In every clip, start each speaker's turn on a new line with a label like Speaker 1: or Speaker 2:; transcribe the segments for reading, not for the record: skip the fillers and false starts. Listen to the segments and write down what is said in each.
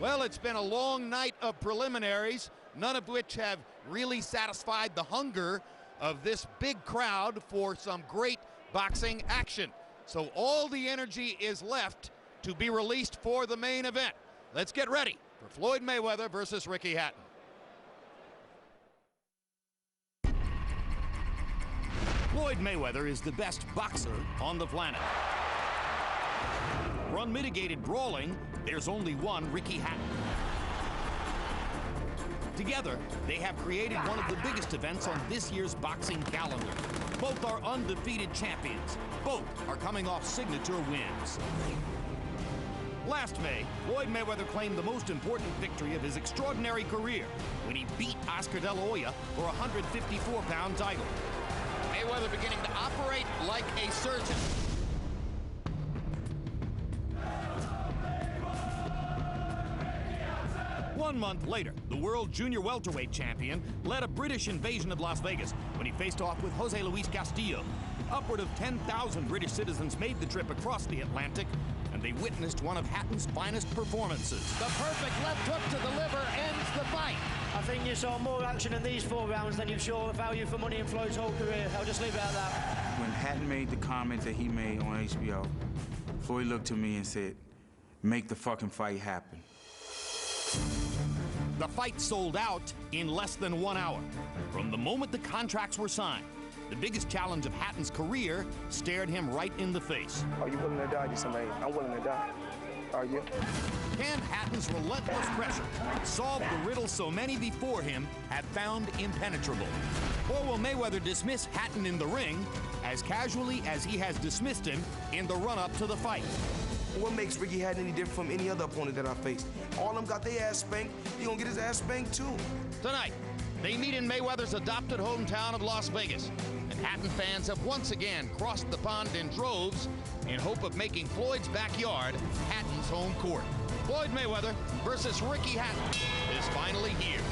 Speaker 1: Well, it's been a long night of preliminaries, none of which have really satisfied the hunger of this big crowd for some great boxing action. So all the energy is left to be released for the main event. Let's get ready for Floyd Mayweather versus Ricky Hatton. Floyd Mayweather is the best boxer on the planet. For unmitigated brawling, there's only one Ricky Hatton. Together, they have created one of the biggest events on this year's boxing calendar. Both are undefeated champions. Both are coming off signature wins. Last May, Floyd Mayweather claimed the most important victory of his extraordinary career when he beat Oscar De La Hoya for a 154-pound title. Mayweather beginning to operate like a surgeon. One month later, the world junior welterweight champion led a British invasion of Las Vegas when he faced off with Jose Luis Castillo. Upward of 10,000 British citizens made the trip across the Atlantic, and they witnessed one of Hatton's finest performances.
Speaker 2: The perfect left hook to the liver ends the fight.
Speaker 3: I think you saw more action in these 4 rounds than you saw value for money in Floyd's whole career. I'll just leave it at that.
Speaker 4: When Hatton made the comment that he made on HBO, Floyd looked to me and said, "Make the fucking fight happen."
Speaker 1: The fight sold out in less than 1 hour. From the moment the contracts were signed, the biggest challenge of Hatton's career stared him right in the face.
Speaker 5: Are you willing to die to somebody? I'm willing to die. Are you?
Speaker 1: Can Hatton's relentless pressure solve the riddle so many before him have found impenetrable? Or will Mayweather dismiss Hatton in the ring as casually as he has dismissed him in the run-up to the fight?
Speaker 5: What makes Ricky Hatton any different from any other opponent that I faced? All of them got their ass spanked. He gonna get his ass spanked too.
Speaker 1: Tonight, they meet in Mayweather's adopted hometown of Las Vegas. And Hatton fans have once again crossed the pond in droves in hope of making Floyd's backyard Hatton's home court. Floyd Mayweather versus Ricky Hatton is finally here.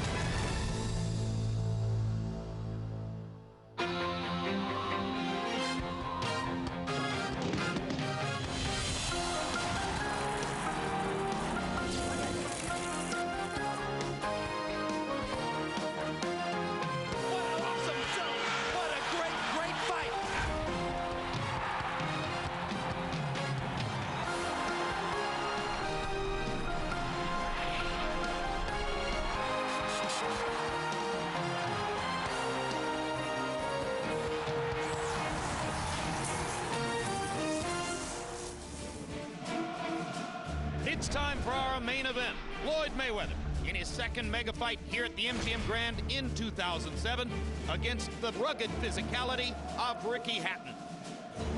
Speaker 1: It's time for our main event. Floyd Mayweather in his second mega fight here at the MGM Grand in 2007 against the rugged physicality of Ricky Hatton.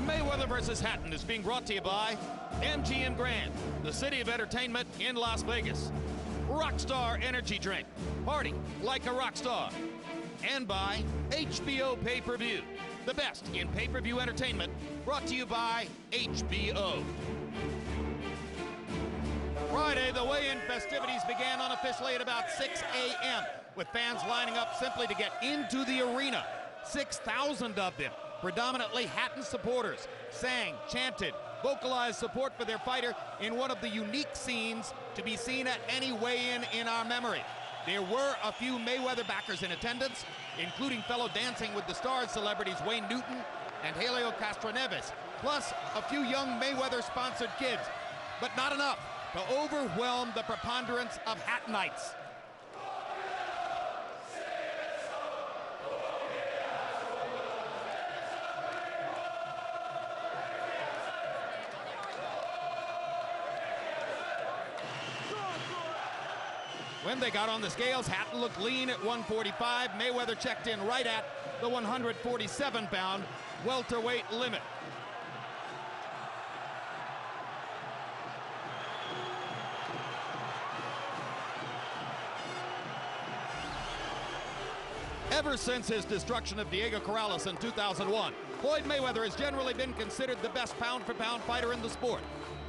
Speaker 1: Mayweather versus Hatton is being brought to you by MGM Grand, the city of entertainment in Las Vegas. Rockstar Energy Drink, party like a rock star. And by HBO Pay-Per-View, the best in pay-per-view entertainment, brought to you by HBO. Friday, the weigh-in festivities began unofficially at about 6 a.m. with fans lining up simply to get into the arena. 6,000 of them, predominantly Hatton supporters, sang, chanted, vocalized support for their fighter in one of the unique scenes to be seen at any weigh-in in our memory. There were a few Mayweather backers in attendance, including fellow Dancing with the Stars celebrities Wayne Newton and Helio Castroneves, plus a few young Mayweather-sponsored kids, but not enough to overwhelm the preponderance of Hattonites. When they got on the scales, Hatton looked lean at 145. Mayweather checked in right at the 147-pound welterweight limit. Ever since his destruction of Diego Corrales in 2001, Floyd Mayweather has generally been considered the best pound-for-pound fighter in the sport.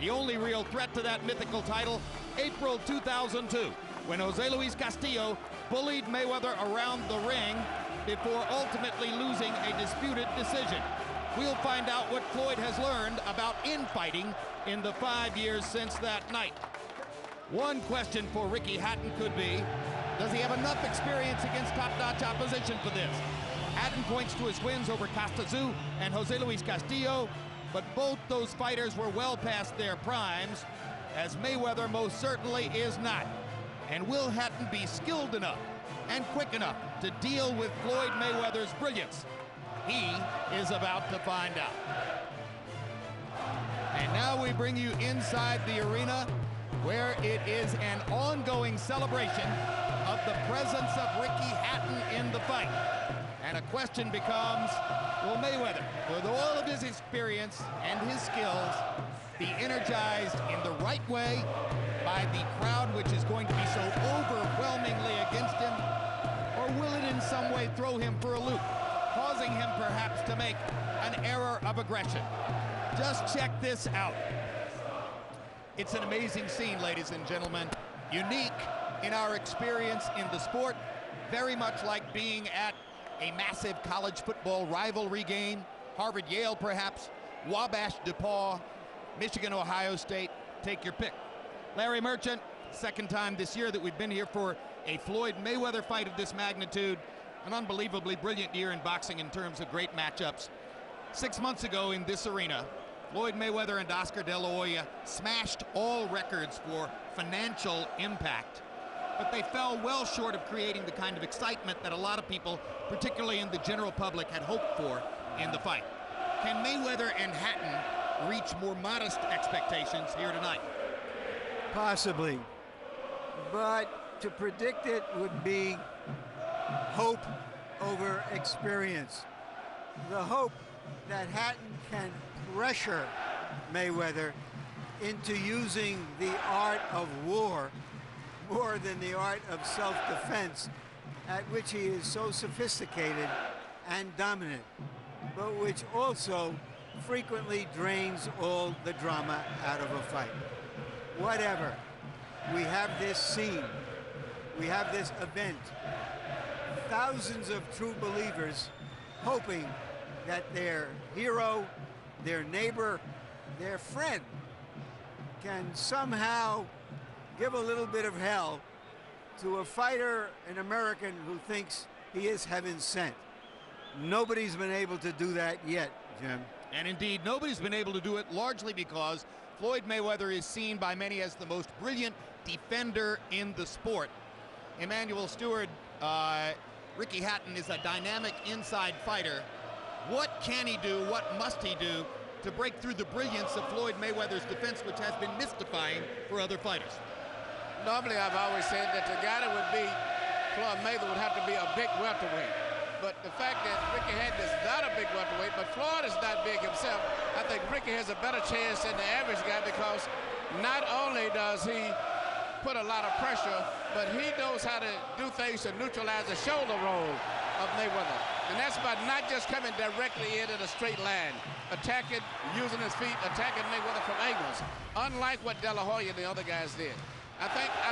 Speaker 1: The only real threat to that mythical title, April 2002, when Jose Luis Castillo bullied Mayweather around the ring before ultimately losing a disputed decision. We'll find out what Floyd has learned about infighting in the 5 years since that night. One question for Ricky Hatton could be, does he have enough experience against top-notch opposition for this? Hatton points to his wins over Costazu and Jose Luis Castillo, but both those fighters were well past their primes, as Mayweather most certainly is not. And will Hatton be skilled enough and quick enough to deal with Floyd Mayweather's brilliance? He is about to find out. And now we bring you inside the arena, where it is an ongoing celebration of the presence of Ricky Hatton in the fight. And a question becomes, will Mayweather, with all of his experience and his skills, be energized in the right way by the crowd, which is going to be so overwhelmingly against him, or will it in some way throw him for a loop, causing him perhaps to make an error of aggression? Just check this out. It's an amazing scene, ladies and gentlemen. Unique in our experience in the sport, very much like being at a massive college football rivalry game, Harvard-Yale perhaps, Wabash-DePaul, Michigan-Ohio State, take your pick. Larry Merchant, second time this year that we've been here for a Floyd Mayweather fight of this magnitude. An unbelievably brilliant year in boxing in terms of great matchups. 6 months ago in this arena, Floyd Mayweather and Oscar De La Hoya smashed all records for financial impact, but they fell well short of creating the kind of excitement that a lot of people, particularly in the general public, had hoped for in the fight. Can Mayweather and Hatton reach more modest expectations here tonight?
Speaker 6: Possibly, but to predict it would be hope over experience. The hope that Hatton can pressure Mayweather into using the art of war more than the art of self-defense, at which he is so sophisticated and dominant, but which also frequently drains all the drama out of a fight. Whatever, we have this scene, we have this event, thousands of true believers hoping that their hero, their neighbor, their friend can somehow give a little bit of hell to a fighter, an American who thinks he is heaven sent. Nobody's been able to do that yet, Jim.
Speaker 1: And indeed, nobody's been able to do it largely because Floyd Mayweather is seen by many as the most brilliant defender in the sport. Emmanuel Stewart, Ricky Hatton is a dynamic inside fighter. What can he do, what must he do to break through the brilliance of Floyd Mayweather's defense, which has been mystifying for other fighters?
Speaker 7: Normally, I've always said that the guy that would be Floyd Mayweather would have to be a big welterweight. But the fact that Ricky Hatton is not a big welterweight, but Floyd is not big himself, I think Ricky has a better chance than the average guy, because not only does he put a lot of pressure, but he knows how to do things to neutralize the shoulder roll of Mayweather. And that's by not just coming directly in a straight line, attacking, using his feet, attacking Mayweather from angles, unlike what De La Hoya and the other guys did. I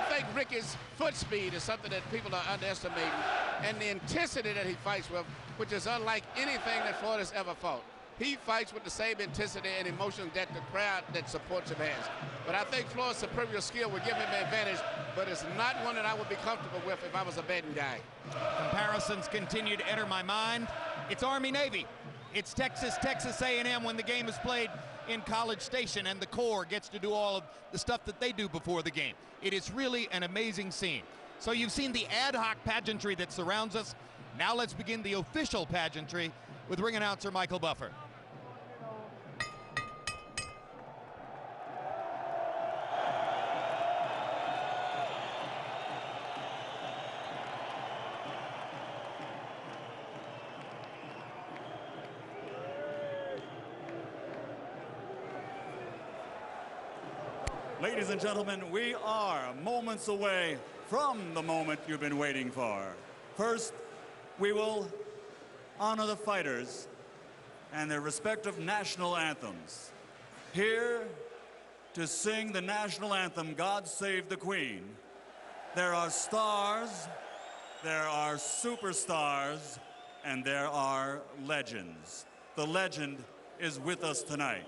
Speaker 7: think Ricky's foot speed is something that people are underestimating, and the intensity that he fights with, which is unlike anything that Floyd has ever fought. He fights with the same intensity and emotion that the crowd that supports him has. But I think Floyd's superior skill would give him an advantage, but it's not one that I would be comfortable with if I was a betting guy.
Speaker 1: Comparisons continue to enter my mind. It's Army-Navy. It's Texas A&M when the game is played in College Station, and the Corps gets to do all of the stuff that they do before the game. It is really an amazing scene. So you've seen the ad hoc pageantry that surrounds us. Now let's begin the official pageantry with ring announcer Michael Buffer.
Speaker 8: Ladies and gentlemen, we are moments away from the moment you've been waiting for. First, we will honor the fighters and their respective national anthems. Here to sing the national anthem, God Save the Queen, there are stars, there are superstars, and there are legends. The legend is with us tonight.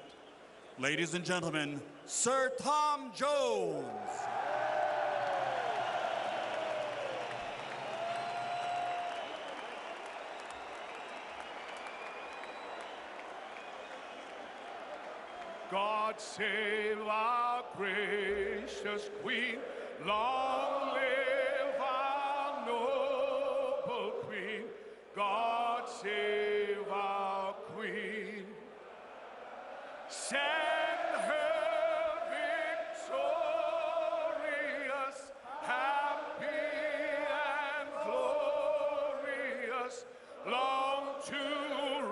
Speaker 8: Ladies and gentlemen, Sir Tom Jones.
Speaker 9: God save our gracious Queen. Long live our noble Queen. God save our Queen. Send her victorious, happy and glorious, long to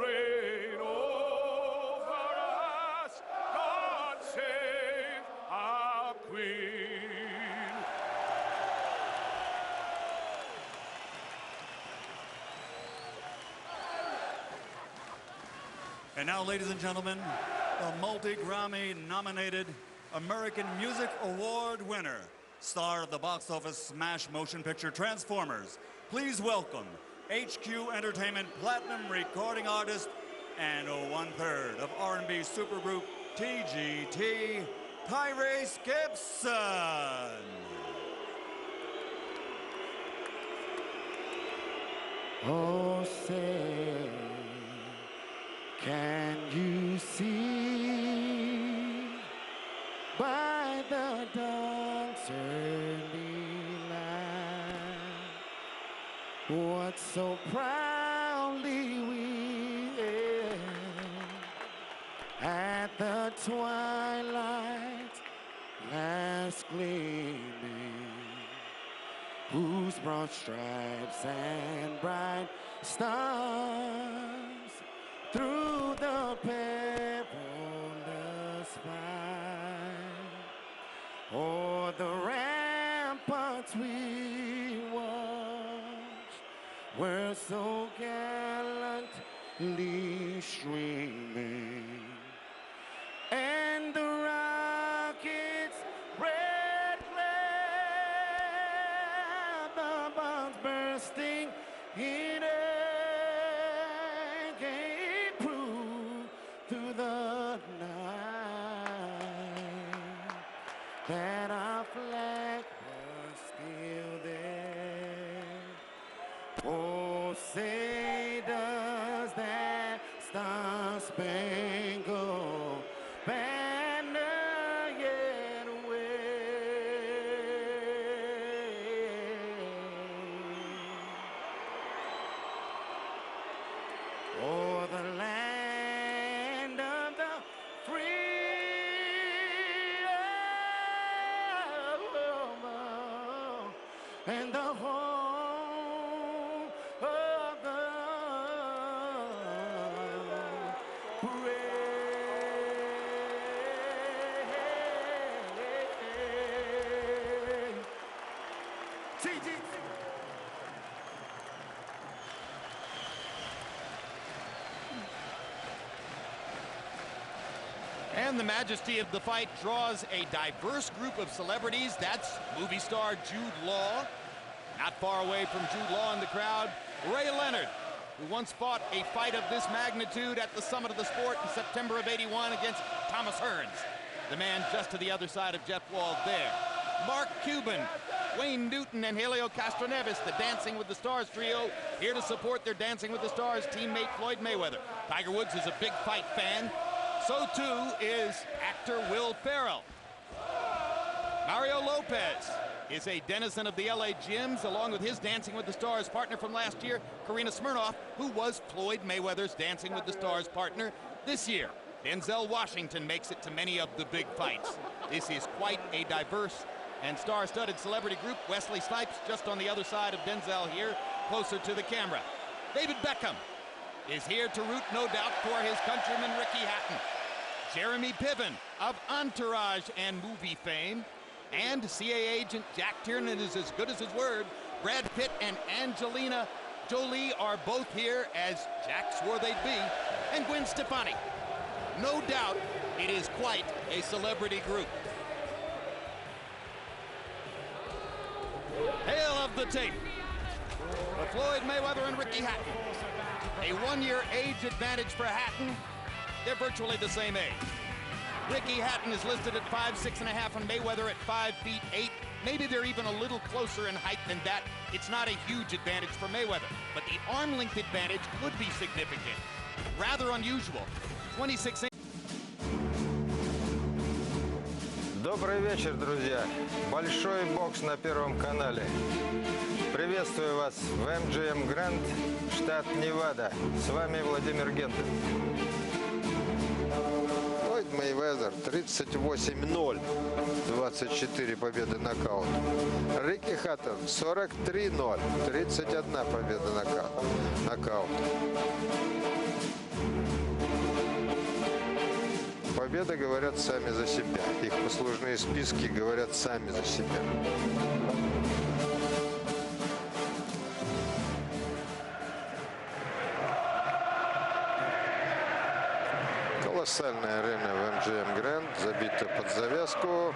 Speaker 9: reign over us. God save our Queen.
Speaker 8: And now, ladies and gentlemen, the multi-Grammy nominated American Music Award winner, star of the box office smash motion picture Transformers. Please welcome HQ Entertainment Platinum recording artist and 1/3 of R&B supergroup TGT, Tyrese Gibson.
Speaker 10: Oh, say, can you see by the dawn's early light what so proudly we hailed at the twilight's last gleaming, whose broad stripes and bright stars through the perilous fight o'er the ramparts we watched were so gallantly streaming, and the rockets' red glare, the bombs bursting in air, gave proof through the night that our flag was still there. Oh, say does that star-spangled banner yet wave o'er the land of the free, and the home of the brave.
Speaker 1: And the majesty of the fight draws a diverse group of celebrities. That's movie star Jude Law. Not far away from Jude Law in the crowd, Ray Leonard, who once fought a fight of this magnitude at the summit of the sport in September of '81 against Thomas Hearns, the man just to the other side of Jeff Wald there. Mark Cuban, Wayne Newton, and Helio Castroneves, the Dancing with the Stars trio, here to support their Dancing with the Stars teammate Floyd Mayweather. Tiger Woods is a big fight fan. So too is actor Will Ferrell. Mario Lopez is a denizen of the LA gyms, along with his Dancing with the Stars partner from last year, Karina Smirnoff, who was Floyd Mayweather's Dancing with the Stars partner this year. Denzel Washington makes it to many of the big fights. This is quite a diverse and star-studded celebrity group. Wesley Snipes just on the other side of Denzel here, closer to the camera. David Beckham is here to root, no doubt, for his countryman Ricky Hatton. Jeremy Piven of Entourage and movie fame, and CA agent Jack Tiernan is as good as his word. Brad Pitt and Angelina Jolie are both here, as Jack swore they'd be, and Gwen Stefani. No doubt it is quite a celebrity group. Hail of the tape for Floyd Mayweather and Ricky Hatton. A one-year age advantage for Hatton. They're virtually the same age. Ricky Hatton is listed at 5'6.5" and Mayweather at 5'8". Maybe they're even a little closer in height than that. It's not a huge advantage for Mayweather, but the arm length advantage could be significant. Rather unusual. 26 inches.
Speaker 11: Добрый вечер, друзья. Большой бокс на Первом канале. Приветствую вас в MGM Grand, штат Невада. С вами Владимир Гентель. Floyd Mayweather 38-0. 24 победы нокаут. Рикки Хаттон 43-0. 31 победа нокаут. Победы говорят сами за себя. Их послужные списки говорят сами за себя. Колоссальная арена в MGM Grand, забита под завязку.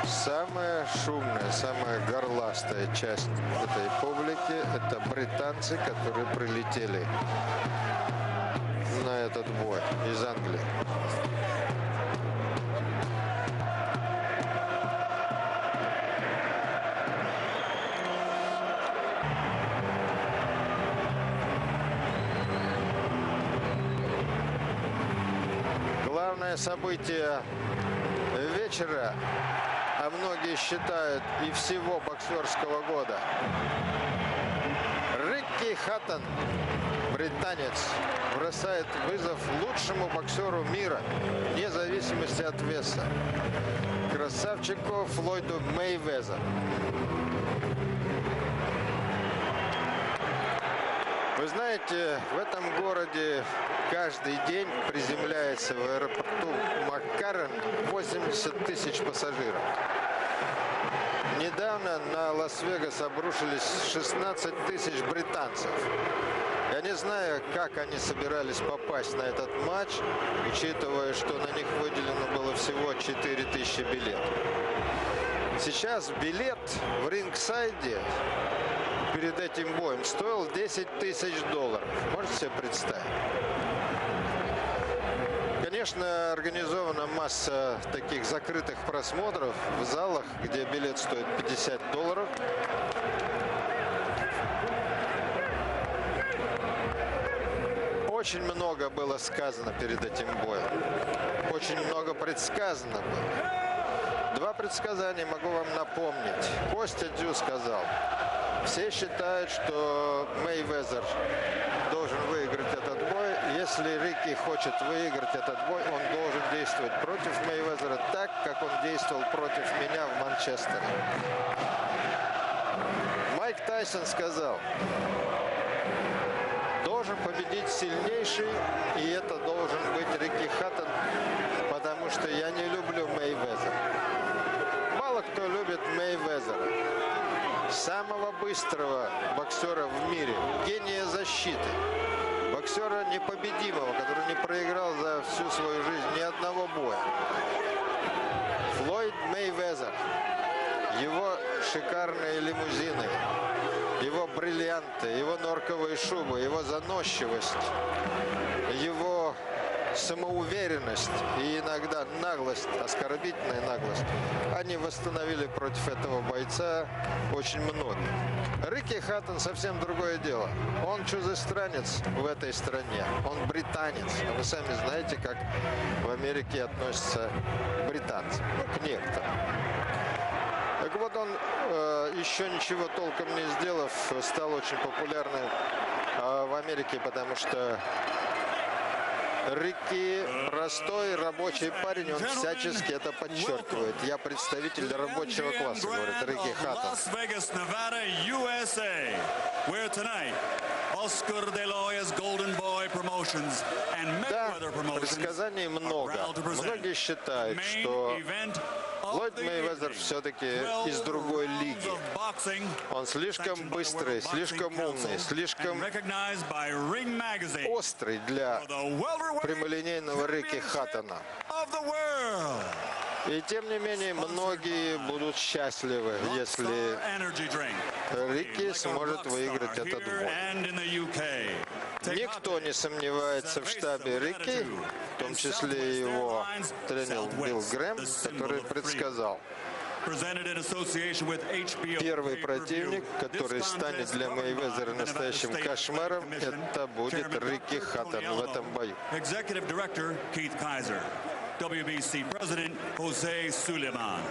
Speaker 11: Самая шумная, самая горластая часть этой публики – это британцы, которые прилетели на этот бой из Англии. Главное событие вечера, а многие считают и всего боксерского года. Рикки Хаттон, британец, бросает вызов лучшему боксеру мира, вне зависимости от веса, красавчику Флойду Мейвезеру. Вы знаете, в этом городе каждый день приземляется в аэропорту Маккарен 80 тысяч пассажиров. Недавно на Лас-Вегас обрушились 16 тысяч британцев. Я не знаю, как они собирались попасть на этот матч, учитывая, что на них выделено было всего 4000 билетов. Сейчас билет в рингсайде перед этим боем стоил $10 000. Можете себе представить? Конечно, организована масса таких закрытых просмотров в залах, где билет стоит $50. Очень много было сказано перед этим боем. Очень много предсказано было. Два предсказания могу вам напомнить. Костя Дю сказал: все считают, что Мейвезер должен выиграть этот бой. Если Рикки хочет выиграть этот бой, он должен действовать против Мейвезера так, как он действовал против меня в Манчестере. Майк Тайсон сказал: должен победить сильнейший, и это должен быть Рикки Хаттон, потому что я не люблю Мейвезера. Мало кто любит Мейвезера. Самого быстрого боксера в мире, гения защиты, боксера непобедимого, который не проиграл за всю свою жизнь ни одного боя. Флойд Мейвезер, его шикарные лимузины, его бриллианты, его норковые шубы, его заносчивость, его самоуверенность и иногда наглость, оскорбительная наглость, они восстановили против этого бойца очень много. Рикки Хаттон совсем другое дело. Он чужестранец в этой стране, он британец. Вы сами знаете, как в Америке относятся британцы, к некоторым. Так вот, он, еще ничего толком не сделав, стал очень популярным в Америке, потому что Рикки простой рабочий парень, он всячески это подчеркивает. Я представитель рабочего класса, говорит Рикки Хаттон. Да, предсказаний много. Многие считают, что Флойд Мейвезер все-таки из другой лиги. Он слишком быстрый, слишком умный, слишком острый для прямолинейного Рикки Хаттона. И тем не менее, многие будут счастливы, если Рикки сможет выиграть этот бой. Никто не сомневается в штабе Рикки, в том числе его тренер Билл Грэм, который предсказал,
Speaker 8: presented in association with HBO.
Speaker 11: Первый противник, который станет для Мейвезера настоящим кошмаром, это будет Рикки Хаттон в этом бою.
Speaker 8: Executive Director Keith Kaiser. WBC President Jose Suleiman.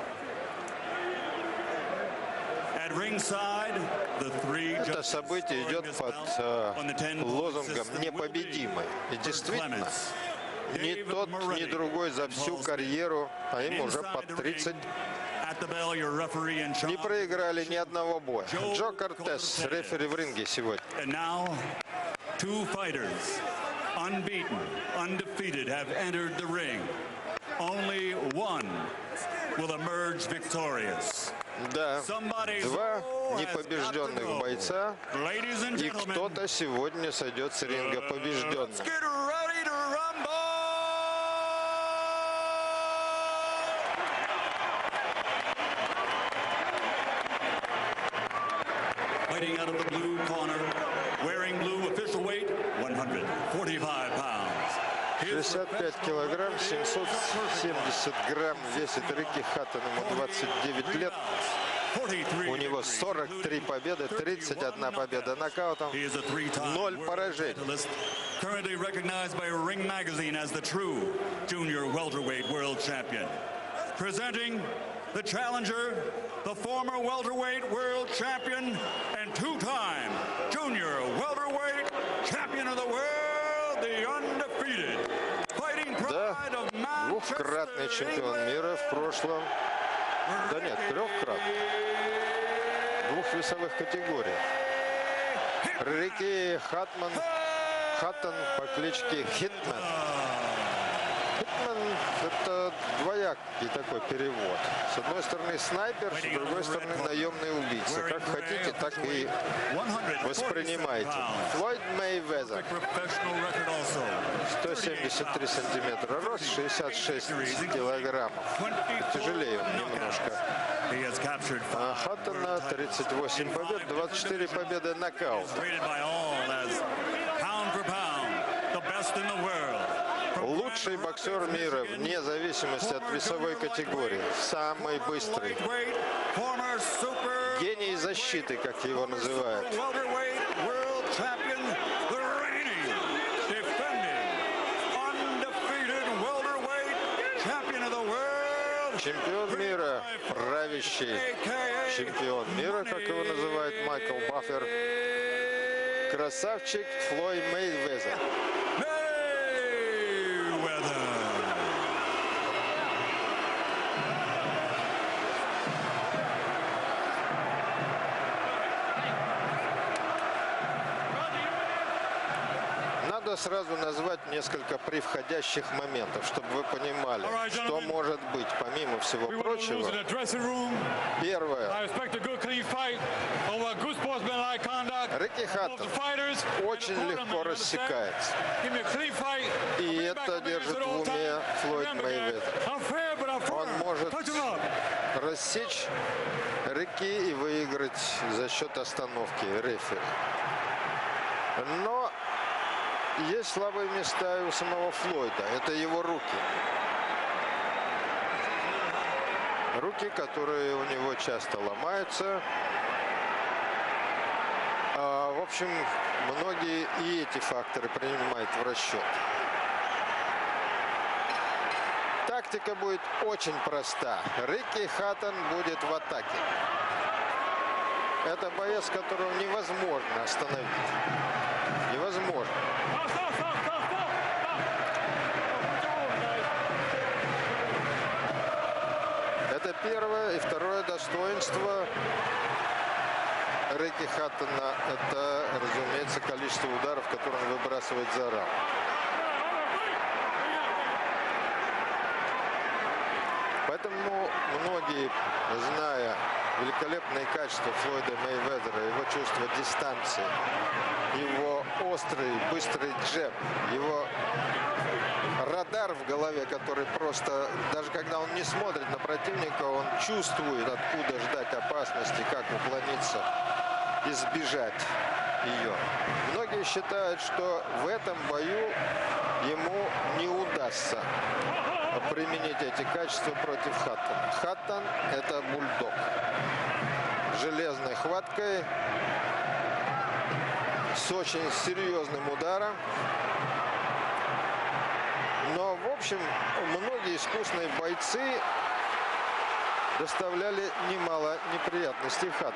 Speaker 8: At ringside, the three
Speaker 11: Это событие идет под лозунгом «Непобедимый». И действительно, ни тот, ни другой за всю карьеру, а им уже под 30, не проиграли ни одного боя. Джо Кортес, рефери в ринге сегодня.
Speaker 8: And now, two fighters, unbeaten, undefeated, have entered the ring. Only one will emerge victorious.
Speaker 11: Да, два непобежденных бойца, и кто-то сегодня сойдет с ринга побежденным.
Speaker 8: Fighting out of the blue corner, wearing blue official weight, 145 pounds.
Speaker 11: 65 килограмм, 770 грамм весит Рикки Хаттон, ему 29 лет. У него 43 победы, 31 победа нокаутом, 0 поражений.
Speaker 8: Currently recognized by Ring Magazine as the true junior welterweight world champion. Presenting the challenger, the former welterweight world champion and two-time junior welterweight champion of the world, the undefeated fighting pride of Manchester.
Speaker 11: Двухкратный чемпион мира в прошлом. Да нет, трехкратный. В двух весовых категориях. Рикки Хаттон по кличке Хитман. Хитман – это двоякий такой перевод. С одной стороны снайпер, с другой стороны наемный убийца. Как хотите, так и воспринимайте. Флойд Мейвезер. 173 сантиметра рост, 66 килограммов. Тяжелее он немножко. А Хаттона 38 побед, 24 победы нокаут. Лучший боксер мира вне зависимости от весовой категории. Самый быстрый. Гений защиты, как его называют. Чемпион мира, правящий чемпион мира, как его называет Майкл Баффер. Красавчик Флойд Мейвезер. Надо сразу назвать несколько превходящих моментов, чтобы вы понимали, что может быть, помимо всего прочего. Первое. Рикки Хаттон очень легко рассекается. И это держит в уме Флойд Мейвезер. Он может рассечь Рикки и выиграть за счет остановки рефери. Но есть слабые места и у самого Флойда. Это его руки. Руки, которые у него часто ломаются. В общем, многие и эти факторы принимают в расчет. Тактика будет очень проста. Рикки Хаттон будет в атаке. Это боец, которого невозможно остановить. Невозможно. Это первое. И второе достоинство Рикки Хаттона – это, разумеется, количество ударов, которые он выбрасывает за раунд. Поэтому многие, зная великолепные качества Флойда Мейвезера, его чувство дистанции, его острый, быстрый джеб, его радар в голове, который просто, даже когда он не смотрит на противника, он чувствует, откуда ждать опасности, как уклониться, избежать ее. Многие считают, что в этом бою ему не удастся применить эти качества против Хаттона. Хаттон – это бульдог. Железной хваткой, с очень серьезным ударом. Но, в общем, многие искусные бойцы доставляли немало неприятностей Хаттону.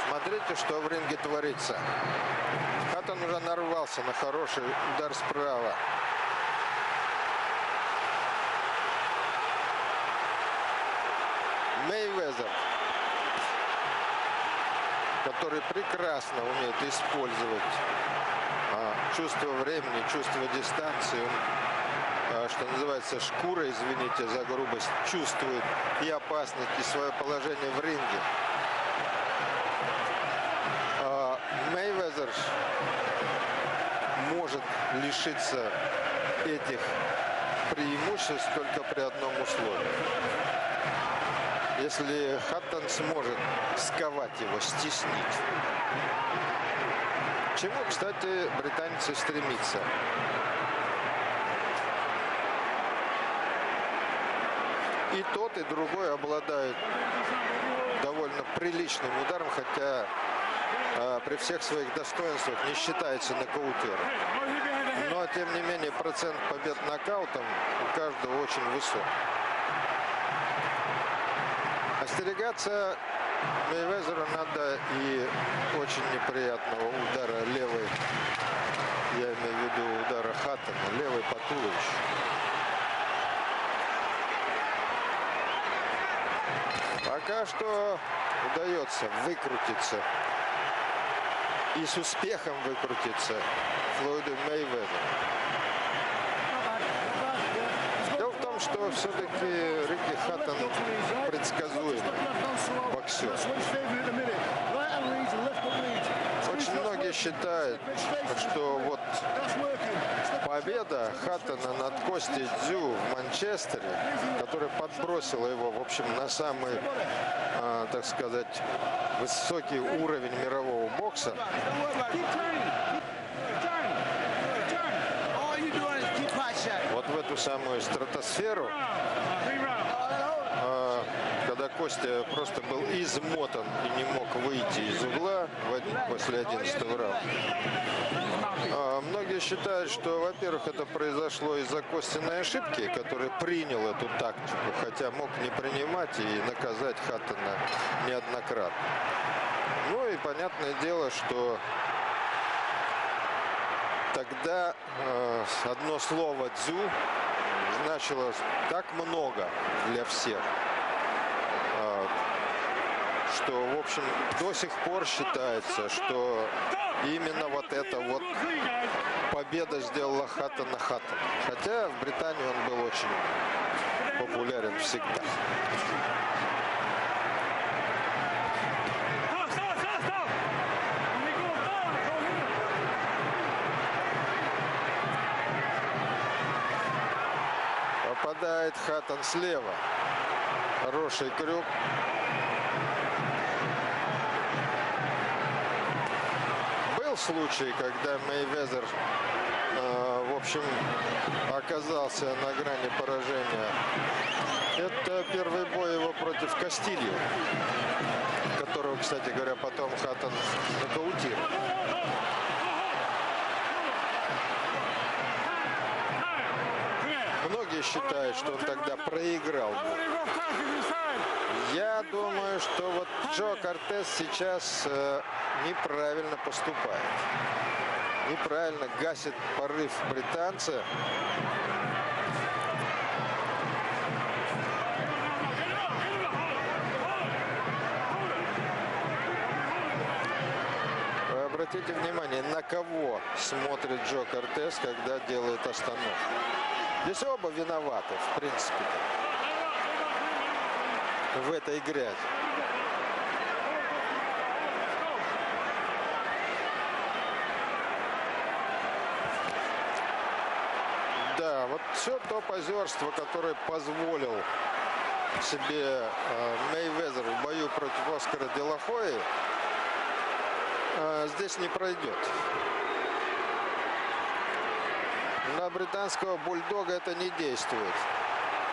Speaker 11: Смотрите, что в ринге творится. Хаттон уже нарвался на хороший удар справа. Мейвезер, который прекрасно умеет использовать чувство времени, чувство дистанции. Он, что называется, шкура, извините за грубость, чувствует и опасность, и свое положение в ринге. Мейвезер может лишиться этих преимуществ только при одном условии. Если Хаттон сможет сковать его, стеснить. К чему, кстати, британец и стремится. И тот, и другой обладают довольно приличным ударом, хотя при всех своих достоинствах не считается нокаутером. Но, тем не менее, процент побед нокаутом у каждого очень высок. Остерегаться Мейвезеру надо и очень неприятного удара левой, я имею в виду удара Хаттона, левой по туловищу. Пока что удается выкрутиться и с успехом выкрутиться Флойду Мейвезеру. Дело в том, что все-таки Рикки Хаттон предсказуемый боксер. Очень многие считают, что вот победа Хаттона над Костей Дзю в Манчестере, которая подбросила его, в общем, на самый, так сказать, высокий уровень мирового бокса, вот в эту самую стратосферу, когда Костя просто был измотан и не мог выйти из угла после 11-го раунда. Многие считают, что, во-первых, это произошло из-за Костиной ошибки, который принял эту тактику, хотя мог не принимать и наказать Хаттона неоднократно. Ну и понятное дело, что тогда одно слово «дзю» значило так много для всех, что, в общем, до сих пор считается, что именно вот эта вот победа сделала Хаттона Хаттон. Хотя в Британии он был очень популярен всегда. Попадает Хаттон слева. Хороший крюк. Был случай, когда Мейвезер, в общем, оказался на грани поражения. Это первый бой его против Кастильо, которого, кстати говоря, потом Хаттон нокаутировал. Многие считают, что он тогда проиграл. Я думаю, что вот Джо Кортес сейчас неправильно поступает. Неправильно гасит порыв британца. Вы обратите внимание, на кого смотрит Джо Кортес, когда делает остановку. Здесь оба виноваты, в принципе, в этой грязи. Да, вот все то позерство, которое позволил себе Мейвезер в бою против Оскара де ла Хойи, здесь не пройдет. На британского бульдога это не действует.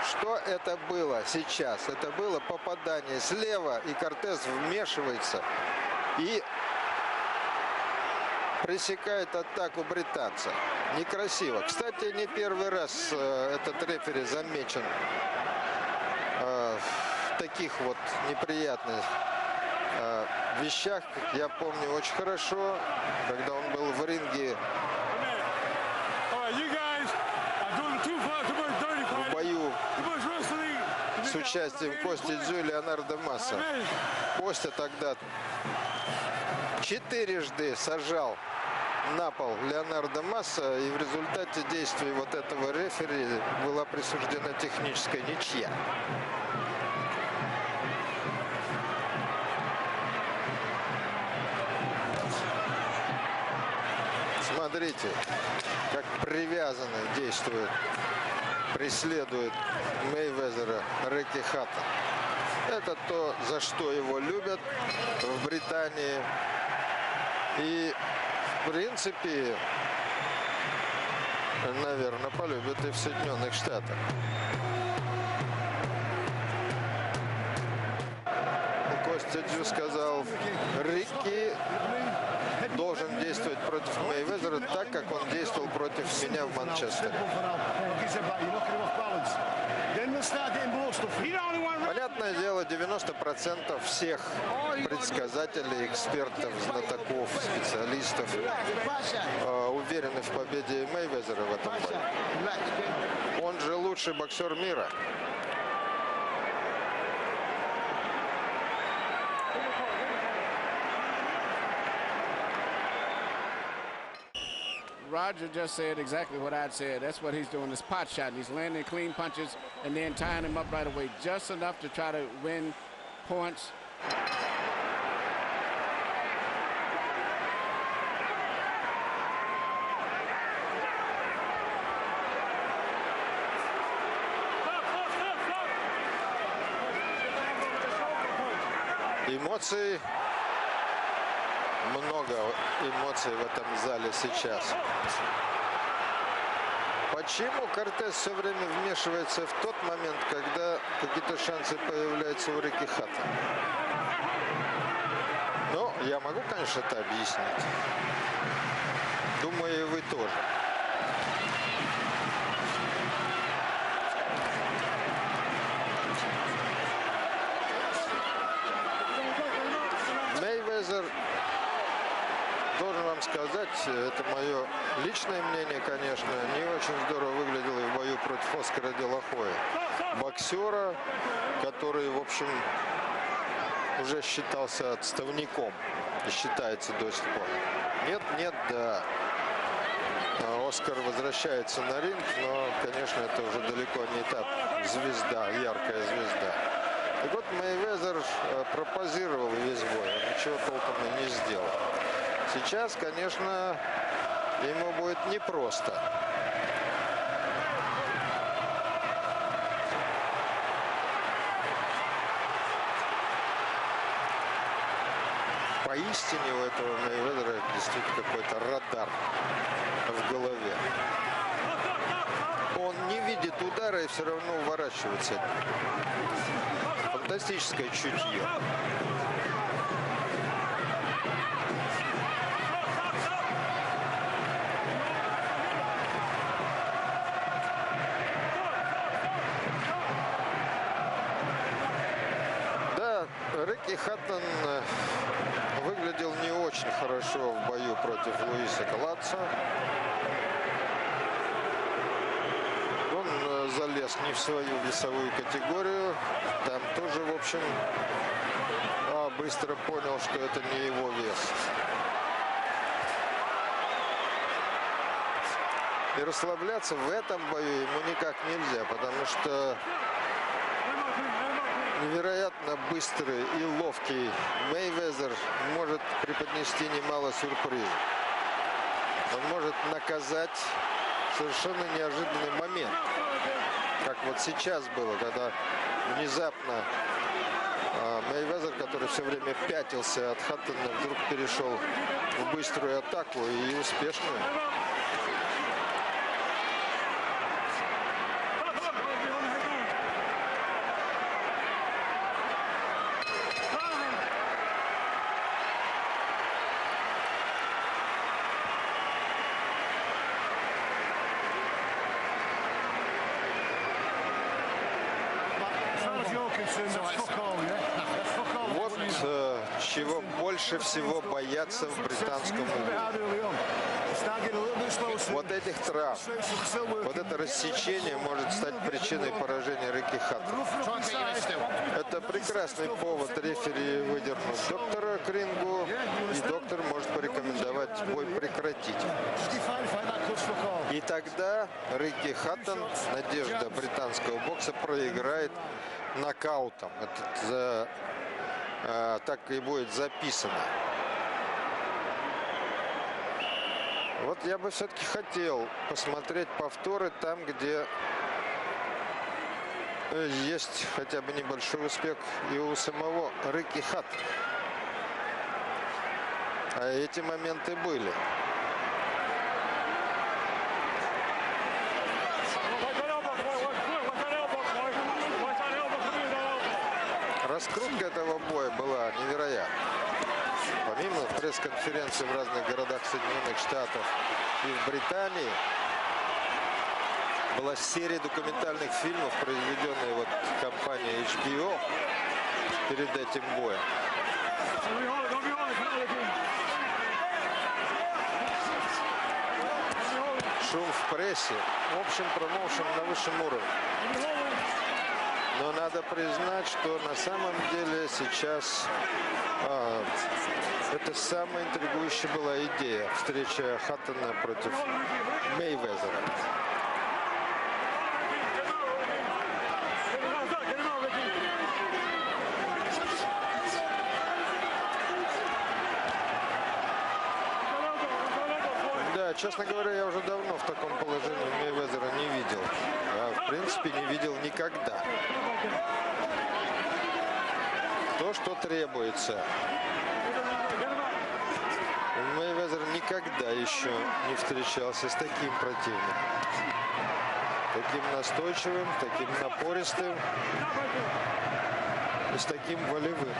Speaker 11: Что это было сейчас? Это было попадание слева, и Кортес вмешивается и пресекает атаку британца. Некрасиво. Кстати, не первый раз этот рефери замечен в таких вот неприятных вещах. Я помню очень хорошо, когда он был в ринге в бою с участием Кости Дзю и Леонардо Масса. Костя тогда 4-жды сажал на пол Леонардо Масса, и в результате действий вот этого рефери была присуждена техническая ничья. Смотрите, как привязанный действует, преследует Мейвезера Рикки Хаттон. Это то, за что его любят в Британии. И, в принципе, наверное, полюбят и в Соединенных Штатах. Костя Дзю сказал, Рикки должен действовать против Мейвезера так, как он действовал против меня в Манчестере. Понятное дело, 90% всех предсказателей, экспертов, знатоков, специалистов уверены в победе Мейвезера в этом бою. Он же лучший боксер мира.
Speaker 7: Roger just said exactly what I'd said. That's what he's doing, this pot shot. And he's landing clean punches and then tying him up right away, just enough to try to win points.
Speaker 11: Эмоций. Много эмоций в этом зале сейчас. Почему Кортес все время вмешивается в тот момент, когда какие-то шансы появляются у Рикки Хаттона? Ну, я могу, конечно, это объяснить. Думаю, и вы тоже. Мейвезер, должен вам сказать, это мое личное мнение, конечно, не очень здорово выглядел и в бою против Оскара де ла Хоя. Боксера, который, в общем, уже считался отставником и считается до сих пор. Нет, да. Оскар возвращается на ринг, но, конечно, это уже далеко не та звезда, яркая звезда. И вот Мейвезер пропозировал весь бой, ничего толком и не сделал. Сейчас, конечно, ему будет непросто. Поистине у этого Мейвезера действительно какой-то радар в голове. Он не видит удара и все равно уворачивается. Фантастическое чутье. Да, Рикки Хаттон выглядел не очень хорошо в бою против Луиса Калатца. Он залез не в свою весовую категорию. Там тоже, в общем, быстро понял, что это не его вес. И расслабляться в этом бою ему никак нельзя, потому что невероятно быстрый и ловкий Мейвезер может преподнести немало сюрпризов. Он может наказать совершенно неожиданный момент, как вот сейчас было, когда внезапно Мейвезер, который все время пятился от Хаттона, вдруг перешел в быструю атаку и успешную. Вот чего больше всего боятся в британском углу. Вот этих травм, вот это рассечение может стать причиной поражения Рикки Хаттона. Это прекрасный повод рефери выдернуть доктора к рингу, и доктор может порекомендовать бой прекратить. И тогда Рикки Хаттон, надежда британского бокса, проиграет нокаутом. Это так и будет записано. Вот я бы все-таки хотел посмотреть повторы там, где есть хотя бы небольшой успех и у самого Рикки Хаттона. А эти моменты были. Раскрутка этого боя была невероятна. Помимо пресс-конференций в разных городах Соединенных Штатов и в Британии, была серия документальных фильмов, произведенная вот компанией HBO перед этим боем. Шум в прессе. В общем, промоушен на высшем уровне. Но надо признать, что на самом деле сейчас это самая интригующая была идея. Встреча Хаттона против Мейвезера. Да, честно говоря, я уже давно в таком положении Мейвезера не видел. В принципе, не видел никогда. То, что требуется. Мейвезер никогда еще не встречался с таким противником. Таким настойчивым, таким напористым и с таким волевым.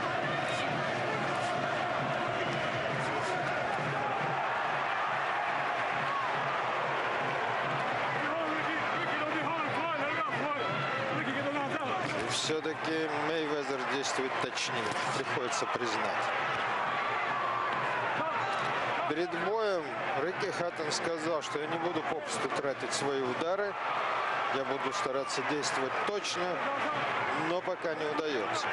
Speaker 11: Все-таки Мейвезер действует точнее, приходится признать. Перед боем Рикки Хаттон сказал, что я не буду попусту тратить свои удары, я буду стараться действовать точно, но пока не удается.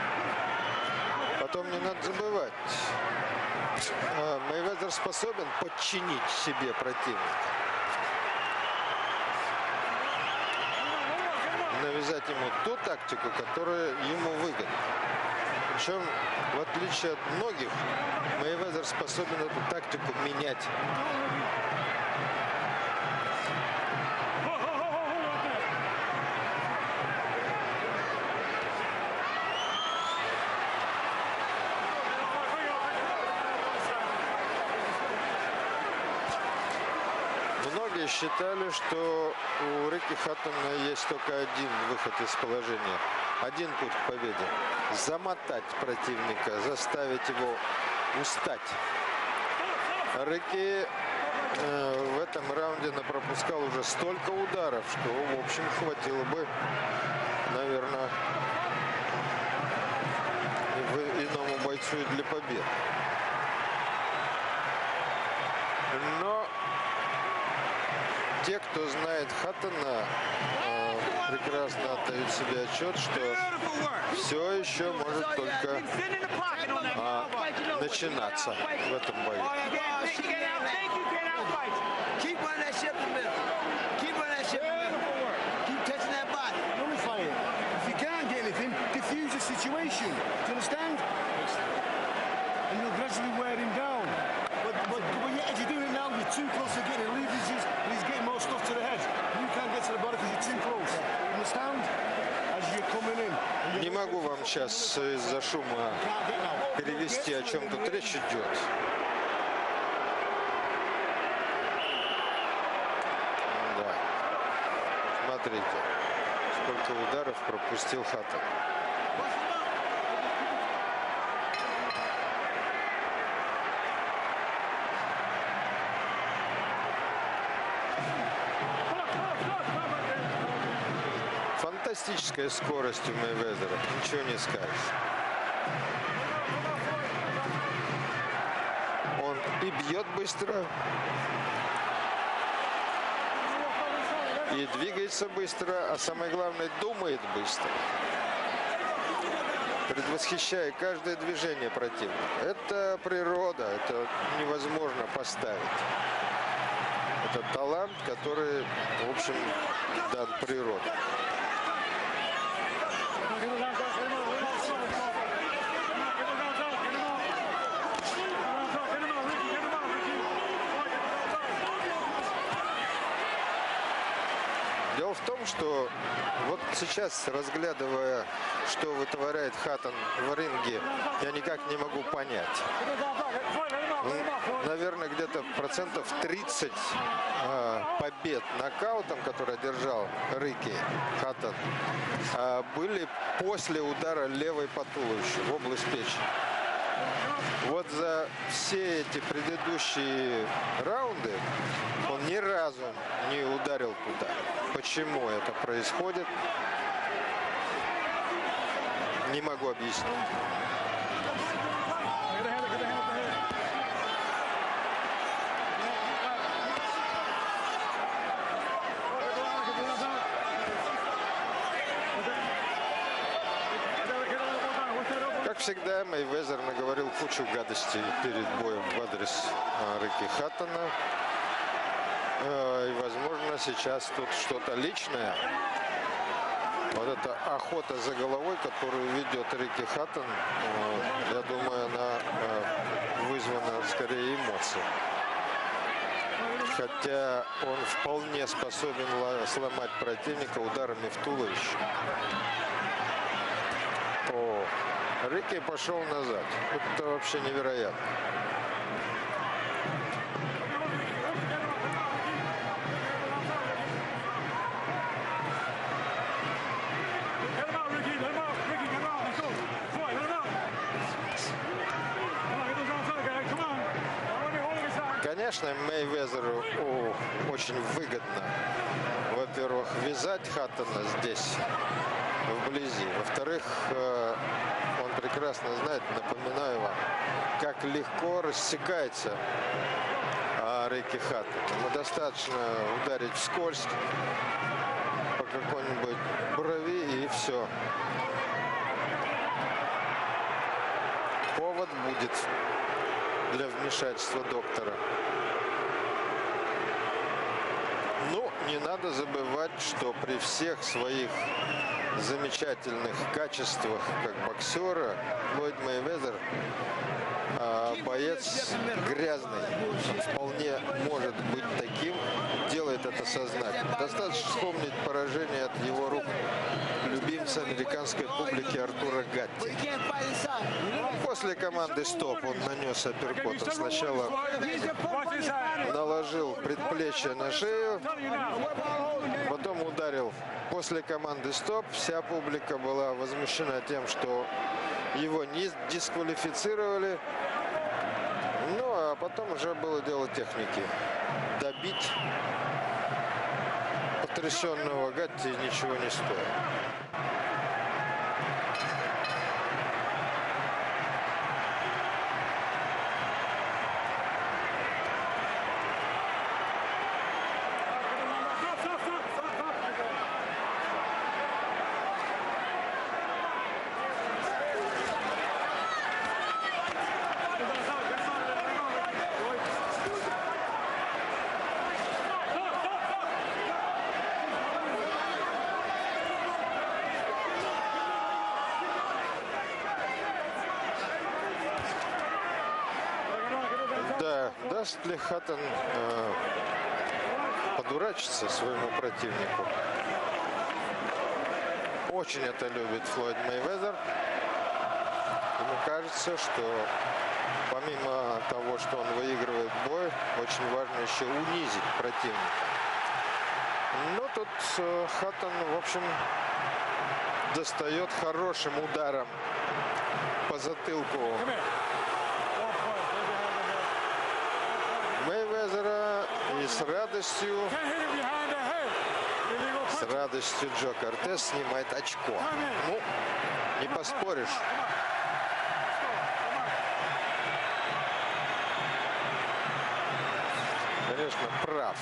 Speaker 11: Потом не надо забывать, Мейвезер способен подчинить себе противника. Навязать ему ту тактику, которая ему выгодна. Причем, в отличие от многих, Мейвезер способен эту тактику менять. Многие считали, что у Рикки Хаттона есть только один выход из положения, один путь к победе. Замотать противника, заставить его устать. Рикки в этом раунде напропускал уже столько ударов, что, в общем, хватило бы, наверное, иному бойцу и для победы. Но те, кто знает Хаттона, прекрасно отдают себе отчет, что все еще может только начинаться в этом бою. Не могу вам сейчас из-за шума перевести, о чем тут речь идет. Да. Смотрите, сколько ударов пропустил Хаттон. Фантастическая скорость у Мейвезера, ничего не скажешь. Он и бьет быстро, и двигается быстро, а самое главное, думает быстро, предвосхищая каждое движение противника. Это природа, это невозможно поставить. Это талант, который, в общем, дан природой. Дело в том, что вот сейчас, разглядывая, что вытворяет Хаттон в ринге, я никак не могу понять. Наверное, где-то процентов 30 побед нокаутом, который одержал Рикки Хаттон, были после удара левой по туловищу в область печени. Вот за все эти предыдущие раунды он ни разу не ударил туда. Почему это происходит, не могу объяснить. Как всегда, Мейвезер наговорил кучу гадостей перед боем в адрес Рикки Хаттона. И, возможно, сейчас тут что-то личное. Вот эта охота за головой, которую ведет Рикки Хаттон, я думаю, она вызвана скорее эмоциями. Хотя он вполне способен сломать противника ударами в туловище. Рикки пошел назад. Это вообще невероятно. Конечно, Мейвезеру очень выгодно, во-первых, вязать Хаттона здесь, вблизи. Во-вторых, он прекрасно знает, напоминаю вам, как легко рассекается Рикки Хаттон. Ему достаточно ударить вскользь по какой-нибудь брови, и все. Повод будет для вмешательства доктора. Ну, не надо забывать, что при всех своих замечательных качествах как боксера Флойд Мейвезер боец грязный. Вполне может быть таким, делает это сознательно. Достаточно вспомнить поражение от его рук любимца американской публики Артура Гатти. После команды «Стоп» он нанес апперкот. Он сначала наложил предплечье на шею, потом ударил. После команды «Стоп» вся публика была возмущена тем, что его не дисквалифицировали. Ну, а потом уже было дело техники. Добить потрясенного Гатти ничего не стоит. Даст ли Хаттон подурачиться своему противнику? очень это любит Флойд Мейвезер. Ему кажется, что помимо того, что он выигрывает бой, очень важно еще унизить противника. Но тут Хаттон, в общем, достает хорошим ударом по затылку Мейвезера, и с радостью Джо Кортес снимает очко. Ну, не поспоришь. Конечно, прав.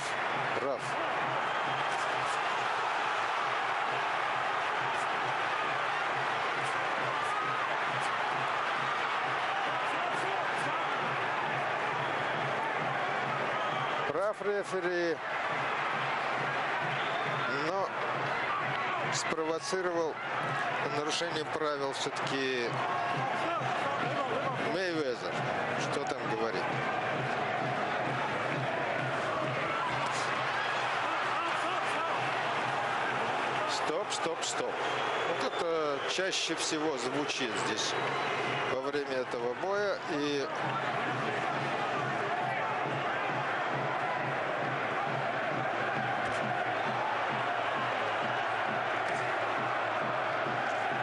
Speaker 11: Прав рефери, но спровоцировал нарушение правил все-таки Мейвезер. Что там говорит? Стоп. Вот это чаще всего звучит здесь во время этого боя. И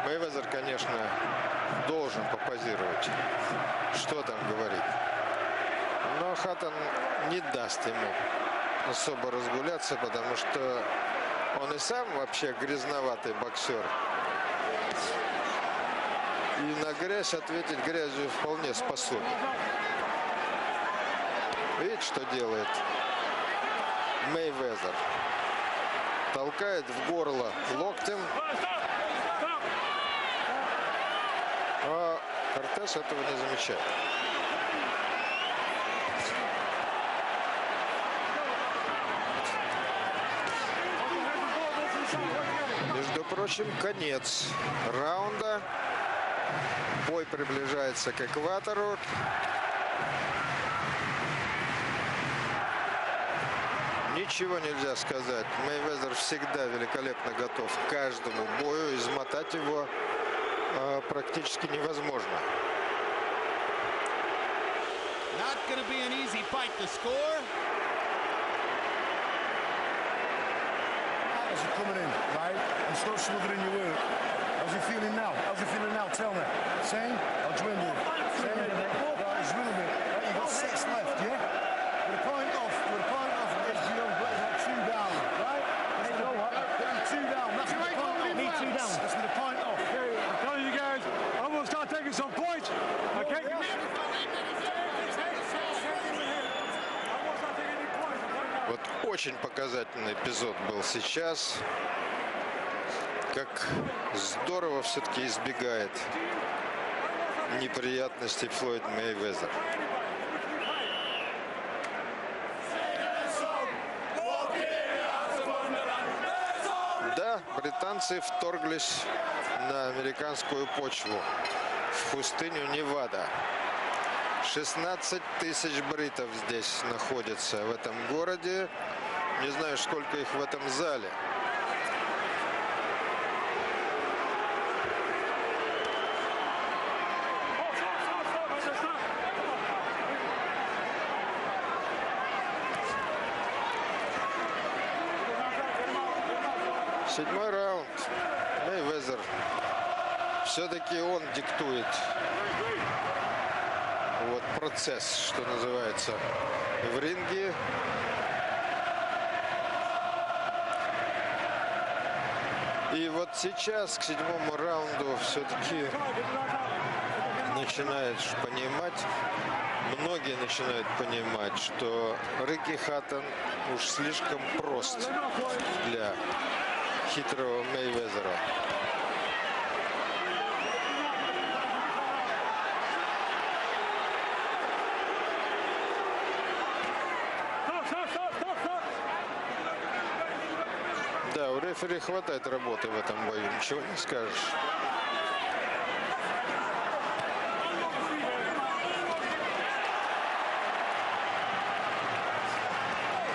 Speaker 11: Мейвезер, конечно, должен попозировать. Что там говорит? Но Хаттон не даст ему особо разгуляться, потому что он и сам вообще грязноватый боксер. И на грязь ответить грязью вполне способен. Видите, что делает Мейвезер? Толкает в горло локтем. А Кортес этого не замечает. Между прочим, конец раунда. Бой приближается к экватору. Ничего нельзя сказать. Мейвезер всегда великолепно готов к каждому бою. Измотать его практически невозможно.
Speaker 1: Not going to be an easy fight to score.
Speaker 12: How's it coming in, right? And stop smothering your work. How's he feeling now? How's he feeling now? Tell me. Same? Or dwindled? Same? Right, he's really good. Right, you've got 6 left, yeah? With a point off, it's 2 down, right? Hey, you know what? 2 down. That's with a point off. Need 2 down. That's with a point off. I'm telling you guys, I'm going to start taking some points. Okay?
Speaker 11: Вот очень показательный эпизод был сейчас. Как здорово все-таки избегает неприятностей Флойд Мейвезер. Да, британцы вторглись на американскую почву, в пустыню Невада. 16 тысяч бритов здесь находится, в этом городе. Не знаю, сколько их в этом зале. Седьмой раунд. Мейвезер. Все-таки он диктует вот процесс, что называется, в ринге. И вот сейчас к 7-му раунду все-таки начинаешь понимать, многие начинают понимать, что Рикки Хаттон уж слишком прост для хитрого Мейвезера. Да, у рефери хватает работы в этом бою, ничего не скажешь.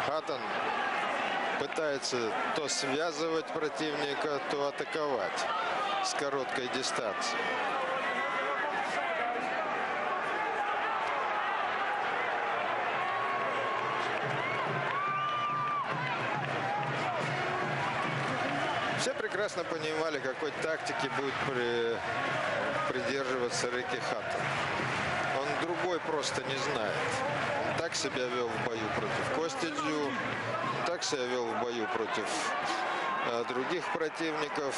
Speaker 11: Хаттон пытается то связывать противника, то атаковать с короткой дистанции. Все прекрасно понимали, какой тактики будет придерживаться Рикки Хаттон. Он другой просто не знает. Он так себя вел в бою против Кости Дзю, так себя вел в бою против других противников.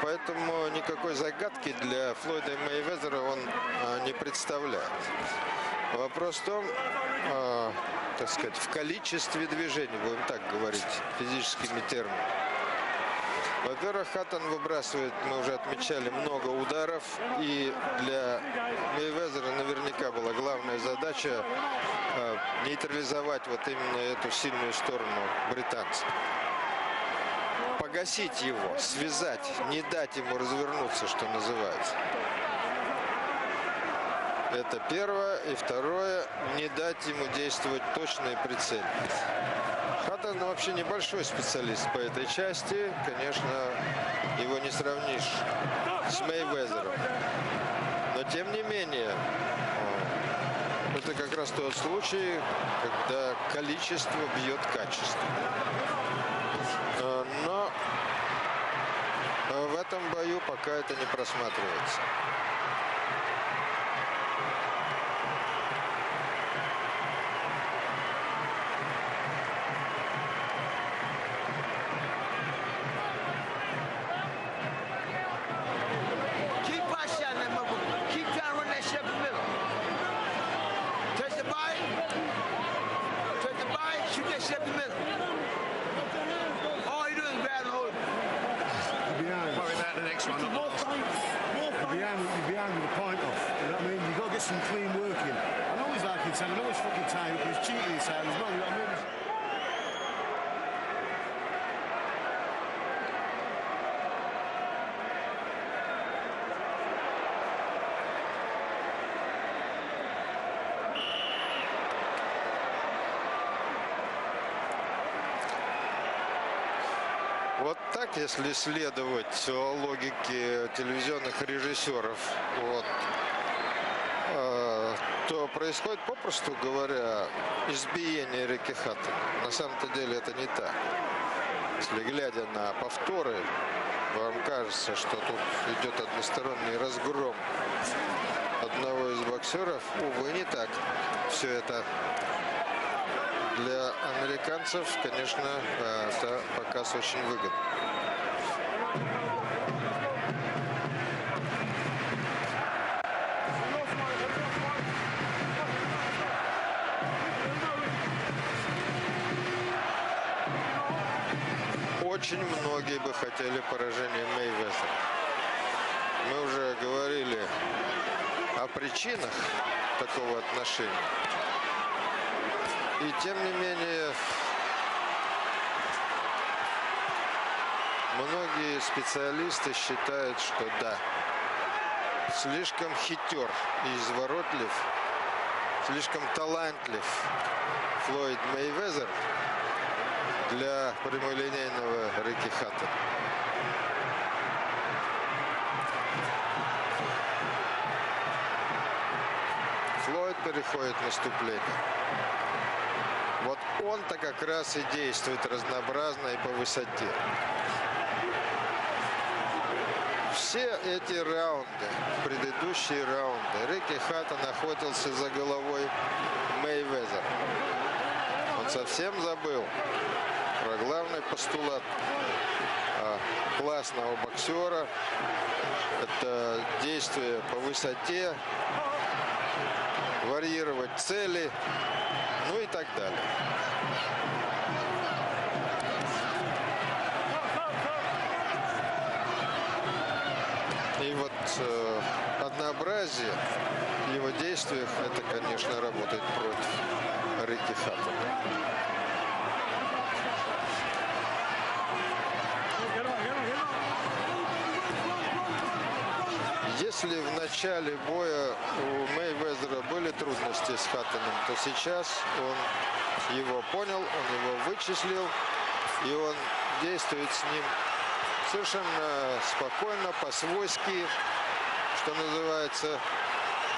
Speaker 11: Поэтому никакой загадки для Флойда Мейвезера он не представляет. Вопрос в том, так сказать, в количестве движений, будем так говорить, физическими терминами. Во-первых, Хаттон выбрасывает, мы уже отмечали, много ударов. И для Мейвезера наверняка была главная задача нейтрализовать вот именно эту сильную сторону британца. Погасить его, связать, не дать ему развернуться, что называется. Это первое. И второе, не дать ему действовать точно и прицельно. Хаттон вообще небольшой специалист по этой части. Конечно, его не сравнишь с Мейвезером. Но тем не менее, это как раз тот случай, когда количество бьет качество. Но в этом бою пока это не просматривается.
Speaker 12: Some clean working. I know he's like it, I know he's fucking tired, but he's cheating inside as well, you know what I mean?
Speaker 11: Вот так, если следовать логике телевизионных режиссеров, вот, то происходит, попросту говоря, избиение Рикки Хаттона. На самом-то деле это не так. Если глядя на повторы, вам кажется, что тут идет односторонний разгром одного из боксеров. Увы, не так. Все это для американцев, конечно, это показ очень выгодный. Очень многие бы хотели поражения Мейвезера. Мы уже говорили о причинах такого отношения. И тем не менее, многие специалисты считают, что да, слишком хитер и изворотлив, слишком талантлив Флойд Мейвезер для прямолинейного Рикки Хаттона. Флойд переходит в наступление. Вот он-то как раз и действует разнообразно и по высоте. Все эти раунды, предыдущие раунды, Рикки Хаттон охотился за головой Мейвезера. Он совсем забыл про главный постулат классного боксера. Это действие по высоте, варьировать цели, ну и так далее. И вот однообразие в его действиях, это, конечно, работает против Рикки Хаттона. Если в начале боя у Мейвезера были трудности с Хаттоном, то сейчас он его понял, он его вычислил И он действует с ним совершенно спокойно, по-свойски, что называется.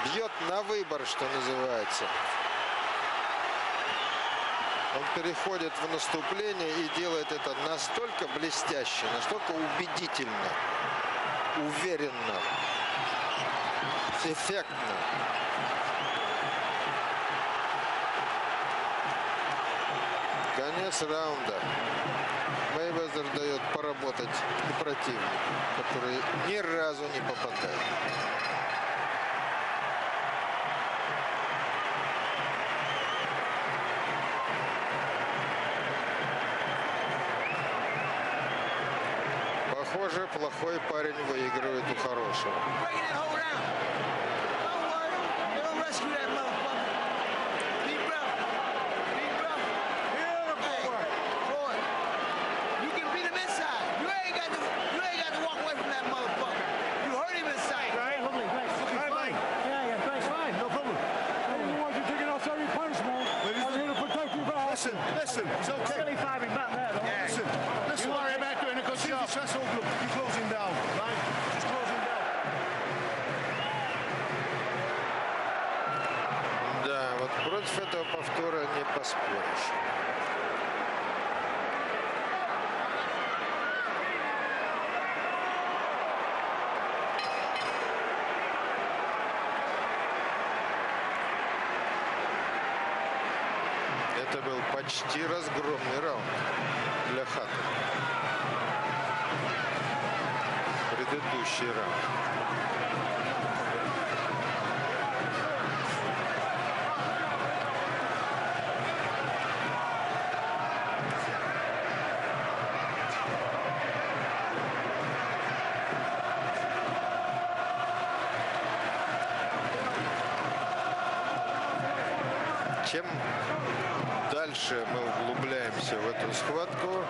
Speaker 11: Бьет на выбор, что называется. Он переходит в наступление и делает это настолько блестяще, настолько убедительно, уверенно, эффектно. Конец раунда. Мейвезер дает поработать и противнику, который ни разу не попадает. Похоже, плохой парень выигрывает у хорошего.
Speaker 12: Listen, he's okay.
Speaker 2: Silly firing back there, though.
Speaker 12: Yeah. Listen.
Speaker 2: You worry about doing a good job.
Speaker 12: Threshold, look, you're closing down, right? Just closing down.
Speaker 11: Да, вот против этого повтора не поспоришь. Это был почти разгромный раунд для Хаттона. Предыдущий раунд. Чем дальше мы углубляемся в эту схватку,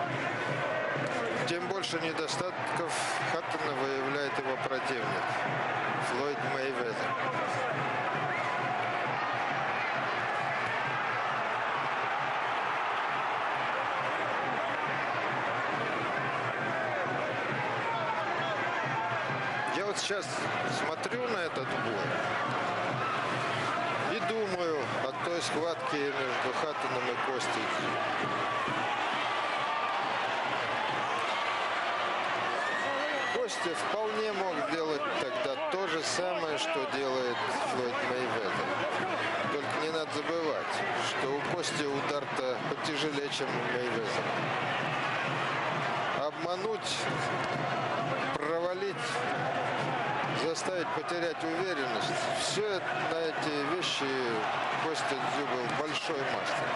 Speaker 11: тем больше недостатков Хаттона выявляет его противник Флойд Мейвезер. Я вот сейчас смотрю на этот бой и думаю о той схватке между Хаттоном и Костей. Костя вполне мог делать тогда то же самое, что делает Флойд Мейвезер. Только не надо забывать, что у Кости удар-то потяжелее, чем у Мейвезера. Обмануть, провалить, заставить потерять уверенность. Все на эти вещи Костя Дзю был большой мастер.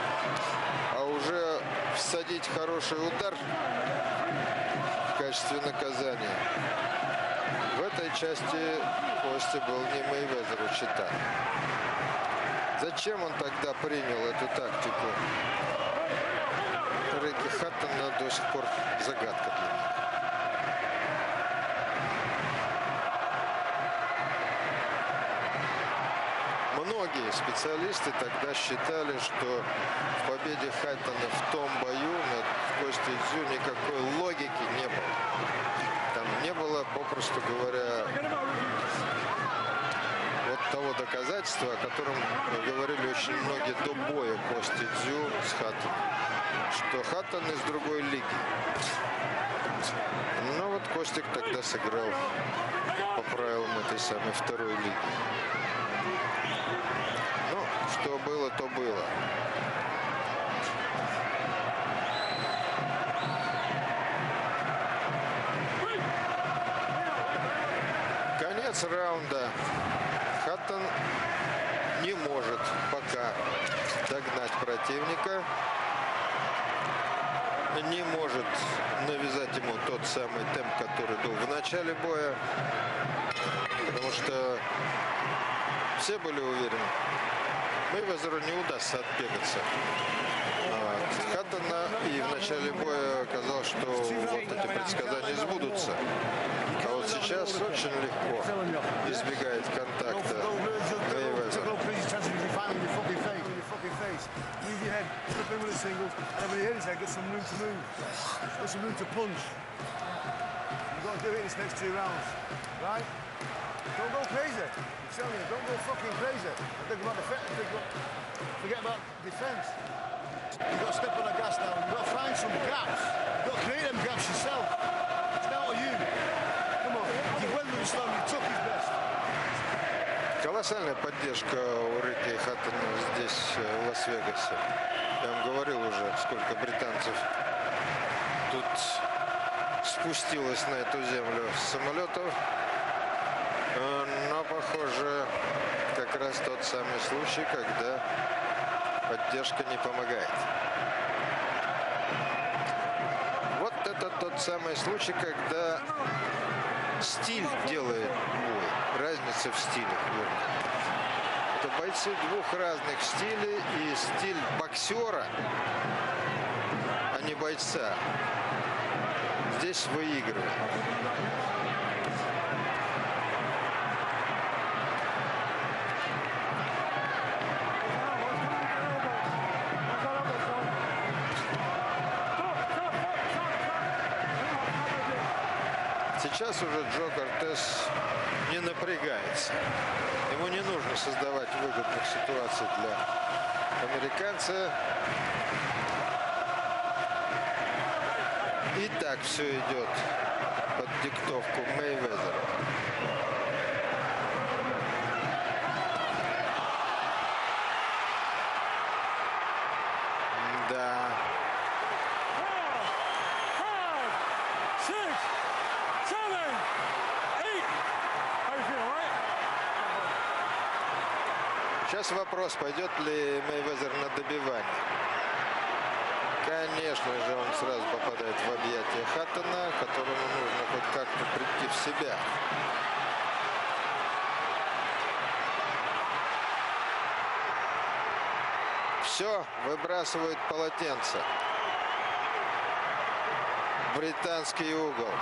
Speaker 11: А уже всадить хороший удар в качестве наказания в этой части Костя был не Мейвезеру чита. Зачем он тогда принял эту тактику? Рикки Хаттона до сих пор загадка для меня. Многие специалисты тогда считали, что в победе Хаттона в том бою над Костей Дзю никакой логики не было. Там не было, попросту говоря, вот того доказательства, о котором говорили очень многие до боя Кости Дзю с Хаттоном, что Хаттон из другой лиги. Но вот Костик тогда сыграл по правилам этой самой второй лиги. Ну, что было, то было. Конец раунда. Хаттон не может пока догнать противника. Не может навязать ему тот самый темп, который был в начале боя. Потому что все были уверены, Мейвезеру не удастся отбегаться от Хаттона. И в начале боя оказалось, что вот эти предсказания сбудутся. А вот сейчас очень легко избегает контакта Мейвезер.
Speaker 12: thing with the singles. Then when the head is there, get some room to move. Get some room to punch. You've got to do it in these next 2 rounds, right? Don't go crazy. I'm telling you, don't go fucking crazy. Think about forget about defense. You've got to step on the gas now. You've got to find some gaps. You've got to create them gaps yourself. It's down to you. Come on. You went with Islam, you took his best.
Speaker 11: Колоссальная поддержка у Рикки Хаттона здесь, в Лас-Вегасе. Я вам говорил уже, сколько британцев тут спустилось на эту землю с самолетов. Но, похоже, как раз тот самый случай, когда поддержка не помогает. Вот это тот самый случай, когда стиль делает бой. Разница в стилях, верно. Это бойцы 2 разных стилей, и стиль боксера, а не бойца, здесь выигрывает. Сейчас уже Джо Кортес не напрягается. Ему не нужно создавать выгодных ситуаций для американца. И так все идет под диктовку Мейвезера. Да. Сейчас вопрос, пойдет ли Мейвезер на добивание. Конечно же, он сразу попадает в объятия Хаттона, которому нужно хоть как-то прийти в себя. Все, выбрасывают полотенце. Британский угол.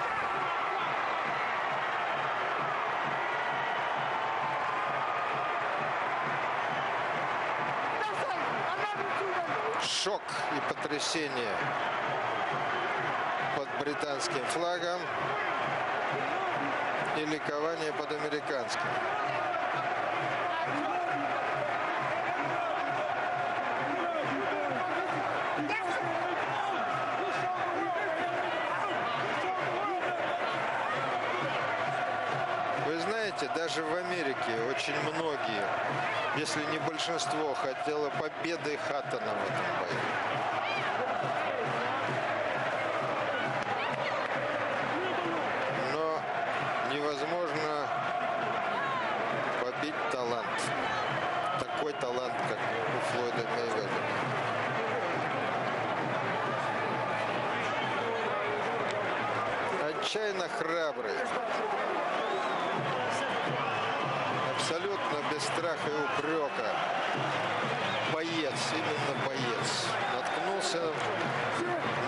Speaker 11: Шок и потрясение под британским флагом и ликование под американским. Вы знаете, даже в Америке очень многие, если не большинство, хотело победы Хаттона в этом бою. Но невозможно побить талант. Такой талант, как у Флойда Мейвезера. Отчаянно храбрый. Абсолютно без страха и упрека. Боец, именно боец. Наткнулся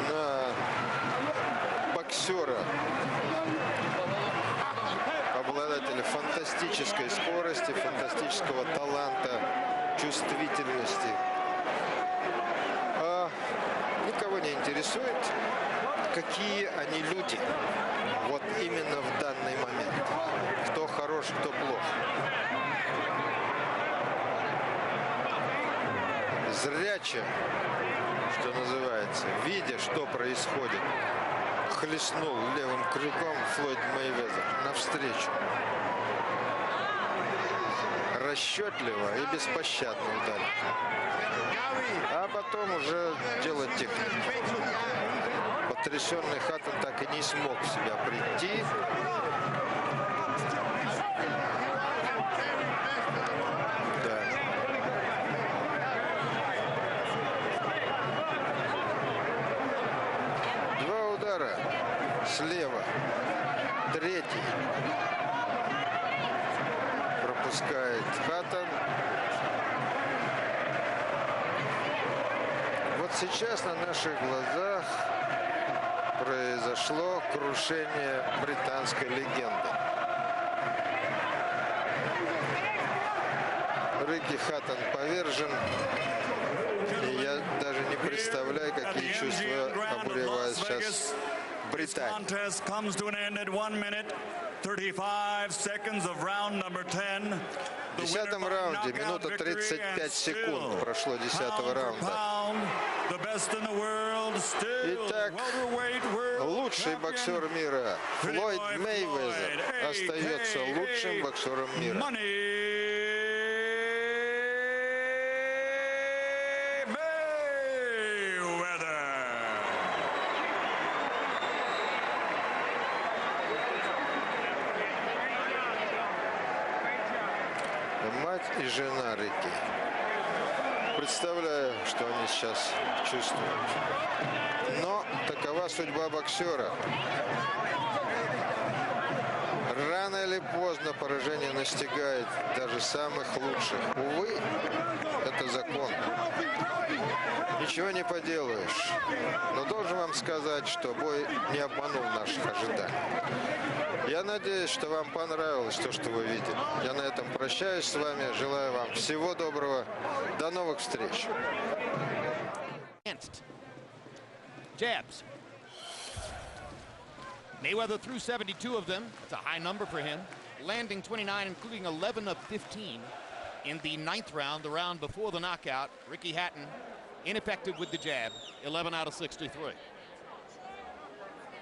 Speaker 11: на боксера, обладателя фантастической скорости, фантастического таланта, чувствительности. А никого не интересует, какие они люди. Вот именно в данный момент. Кто хорош, кто плох. Зряче, что называется, видя, что происходит, хлестнул левым крюком Флойд Мейвезер навстречу. Расчетливо и беспощадно ударил. А потом уже дело техники. Потрясенный Хаттон так и не смог в себя прийти. Да. Два удара слева. Третий. Пропускает Хаттон. Вот сейчас на наших глазах произошло крушение британской легенды. Рикки Хаттон повержен. И я даже не представляю, чувства обуревают сейчас Британию.
Speaker 8: Contest comes to an end at 1 minute 35 seconds of round number 10.
Speaker 11: В 10-м раунде минута 35 секунд прошло 10-го раунда. Итак, лучший боксер мира Флойд Мейвезер остается лучшим боксером мира. Мать и жена Рикки. Представляю, что они сейчас чувствуют. Но такова судьба боксера. Рано или поздно поражение настигает даже самых лучших. Увы, это закон. Ничего не поделаешь. Но должен вам сказать, что бой не обманул наших ожиданий. Я надеюсь, что вам понравилось то, что вы видели. Я на этом прощаюсь с вами. Желаю вам всего доброго. До новых встреч.
Speaker 1: Jabs. Mayweather threw 72 of them. It's a high number for him. Landing 29, including 11 of 15 in the 9th round, the round before the knockout. Ricky Hatton, ineffective with the jab, 11 out of 63.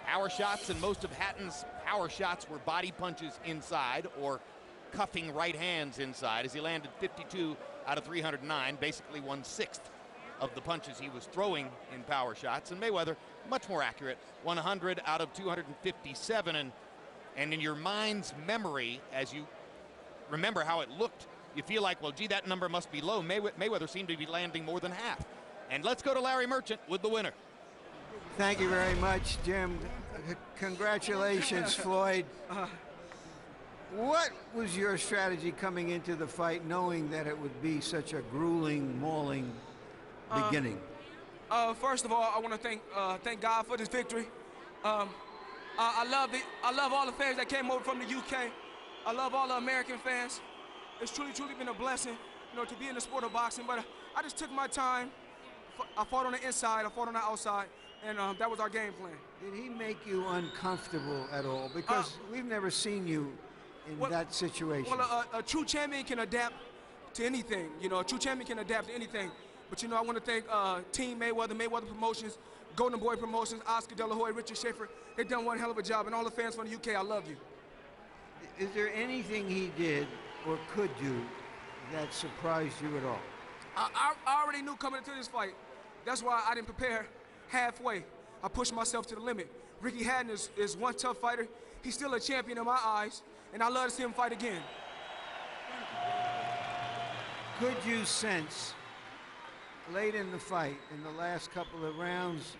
Speaker 1: Power shots, and most of Hatton's power shots were body punches inside or cuffing right hands inside, as he landed 52 out of 309, basically 1/6 of the punches he was throwing in power shots. And Mayweather, much more accurate, 100 out of 257. And in your mind's memory, as you remember how it looked, you feel like, well, gee, that number must be low. Mayweather seemed to be landing more than half. And let's go to Larry Merchant with the winner.
Speaker 6: Thank you very much, Jim. Congratulations, Floyd. What was your strategy coming into the fight, knowing that it would be such a grueling, mauling beginning?
Speaker 13: First of all, I want to thank God for this victory. I love all the fans that came over from the UK. I love all the American fans. It's truly been a blessing, to be in the sport of boxing. But I just took my time. I fought on the inside, I fought on the outside, and that was our game plan.
Speaker 6: Did he make you uncomfortable at all? Because we've never seen you in that situation.
Speaker 13: Well, a true champion can adapt to anything. A true champion can adapt to anything. But, I want to thank Team Mayweather, Mayweather Promotions, Golden Boy Promotions, Oscar De La Hoya, Richard Schaefer. They've done one hell of a job. And all the fans from the UK, I love you.
Speaker 6: Is there anything he did or could do that surprised you at all?
Speaker 13: I already knew coming into this fight. That's why I didn't prepare halfway. I pushed myself to the limit. Ricky Hatton is one tough fighter. He's still a champion in my eyes, and I love to see him fight again.
Speaker 6: Could you sense late in the fight, in the last couple of rounds,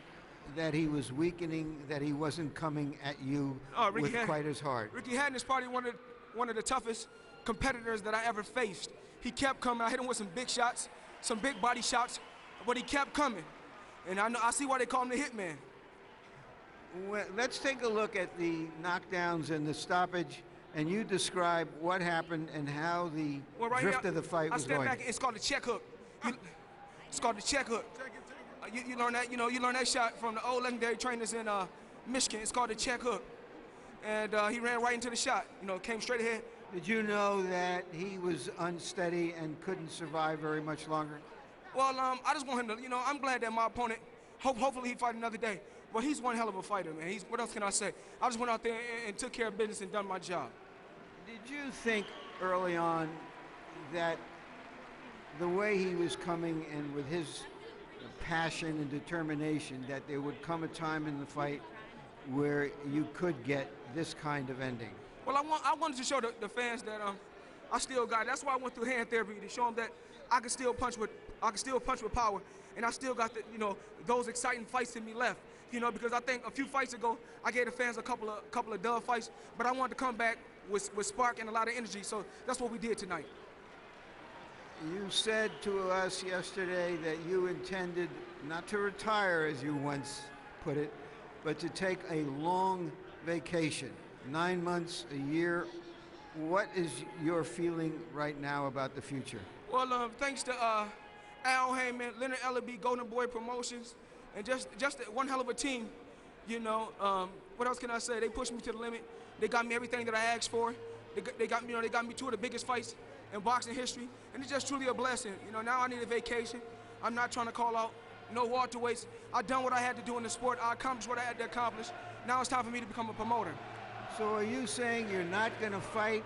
Speaker 6: that he was weakening, that he wasn't coming at you with quite as hard?
Speaker 13: Ricky Hatton is probably one of the toughest competitors that I ever faced. He kept coming. I hit him with some big shots, some big body shots, but he kept coming. And I see why they call him the Hitman.
Speaker 6: Well, let's take a look at the knockdowns and the stoppage, and you describe what happened and how the drift of the fight was going.
Speaker 13: Back, it's called the check hook. It's called the check hook. You learn that, you learn that shot from the old legendary trainers in Michigan. It's called the check hook. And he ran right into the shot, came straight ahead.
Speaker 6: Did you know that he was unsteady and couldn't survive very much longer?
Speaker 13: Well, I just want him to, I'm glad that my opponent, hopefully he fight another day. But he's one hell of a fighter, man. What else can I say? I just went out there and took care of business and done my job.
Speaker 6: Did you think early on that the way he was coming and with his passion and determination that there would come a time in the fight where you could get this kind of ending?
Speaker 13: Well, I wanted to show the fans that I still got it. That's why I went through hand therapy, to show them that I can still punch with power, and I still got those exciting fights in me left. Because I think a few fights ago I gave the fans a couple of dub fights, but I wanted to come back with spark and a lot of energy. So that's what we did tonight.
Speaker 6: You said to us yesterday that you intended not to retire, as you once put it, but to take a long vacation. 9 months, a year. What is your feeling right now about the future?
Speaker 13: Well, thanks to Al Heyman, Leonard Ellaby, Golden Boy Promotions, and just one hell of a team. You know, what else can I say? They pushed me to the limit. They got me everything that I asked for. They got me, they got me two of the biggest fights in boxing history, and it's just truly a blessing. You know, now I need a vacation. I'm not trying to call out no welterweights. I've done what I had to do in the sport. I accomplished what I had to accomplish. Now it's time for me to become a promoter.
Speaker 6: So are you saying you're not going to fight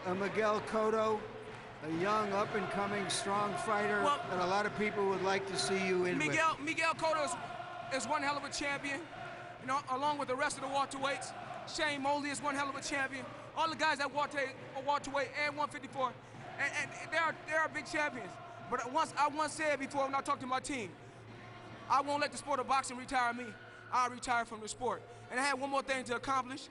Speaker 6: a Miguel Cotto, a young, up-and-coming, strong fighter that a lot of people would like to see you in with?
Speaker 13: Miguel Cotto is one hell of a champion, you know, along with the rest of the welterweights. Shane Mosley is one hell of a champion. All the guys at welterweight and 154, and they are big champions. But I once said before when I talked to my team, I won't let the sport of boxing retire me. I'll retire from the sport. And I had one more thing to accomplish.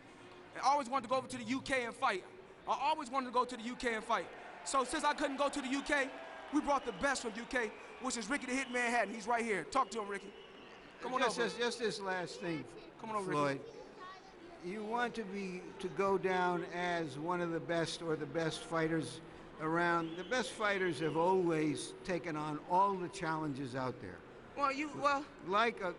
Speaker 13: I always wanted to go over to the UK and fight. I always wanted to go to the UK and fight. So since I couldn't go to the UK, we brought the best from UK, which is Ricky the Hitman Hatton. He's right here. Talk to him, Ricky. Come on over.
Speaker 6: Just this last thing,
Speaker 13: Come on over,
Speaker 6: Floyd.
Speaker 13: Ricky.
Speaker 6: You want to go down as one of the best or the best fighters around. The best fighters have always taken on all the challenges out there. Like a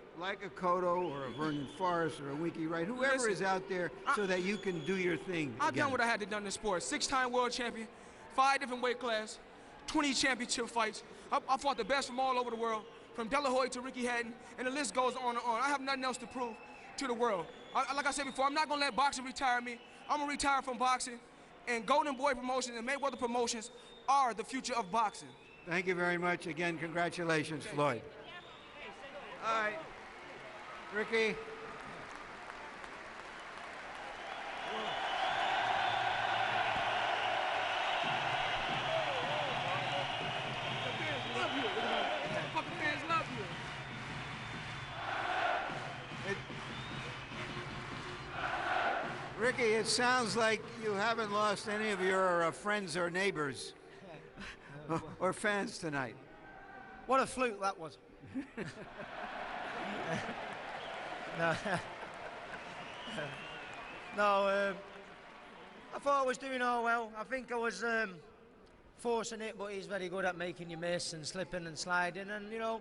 Speaker 6: Cotto or a Vernon Forrest or a Winky Wright, whoever is out there, so that you can do your thing.
Speaker 13: I've done what I had to do in the sport. 6-time world champion, 5 different weight classes, 20 championship fights. I fought the best from all over the world, from De La Hoya to Ricky Hatton, and the list goes on and on. I have nothing else to prove to the world. Like I said before, I'm not gonna let boxing retire me. I'm gonna retire from boxing, and Golden Boy Promotions and Mayweather Promotions are the future of boxing.
Speaker 6: Thank you very much. Again, congratulations, Floyd. All right, Ricky. Ricky, it sounds like you haven't lost any of your friends or neighbors or fans tonight.
Speaker 3: What a fluke that was. No, I thought I was doing all well. I think I was forcing it, but he's very good at making you miss and slipping and sliding. And you know,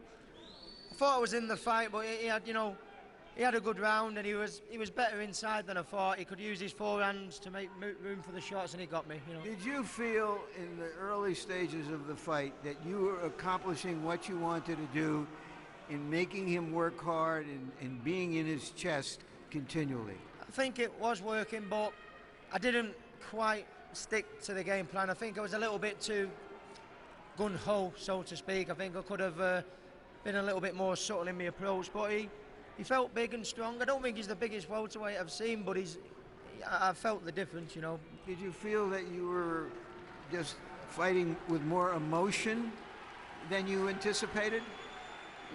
Speaker 3: I thought I was in the fight, but he had, you know, he had a good round, and he was better inside than I thought. He could use his forehands to make room for the shots, and he got me. You know.
Speaker 6: Did you feel in the early stages of the fight that you were accomplishing what you wanted to do in making him work hard and being in his chest continually?
Speaker 3: I think it was working, but I didn't quite stick to the game plan. I think I was a little bit too gun-ho, so to speak. I think I could have been a little bit more subtle in my approach, but he felt big and strong. I don't think he's the biggest welterweight I've seen, but I felt the difference, you know.
Speaker 6: Did you feel that you were just fighting with more emotion than you anticipated?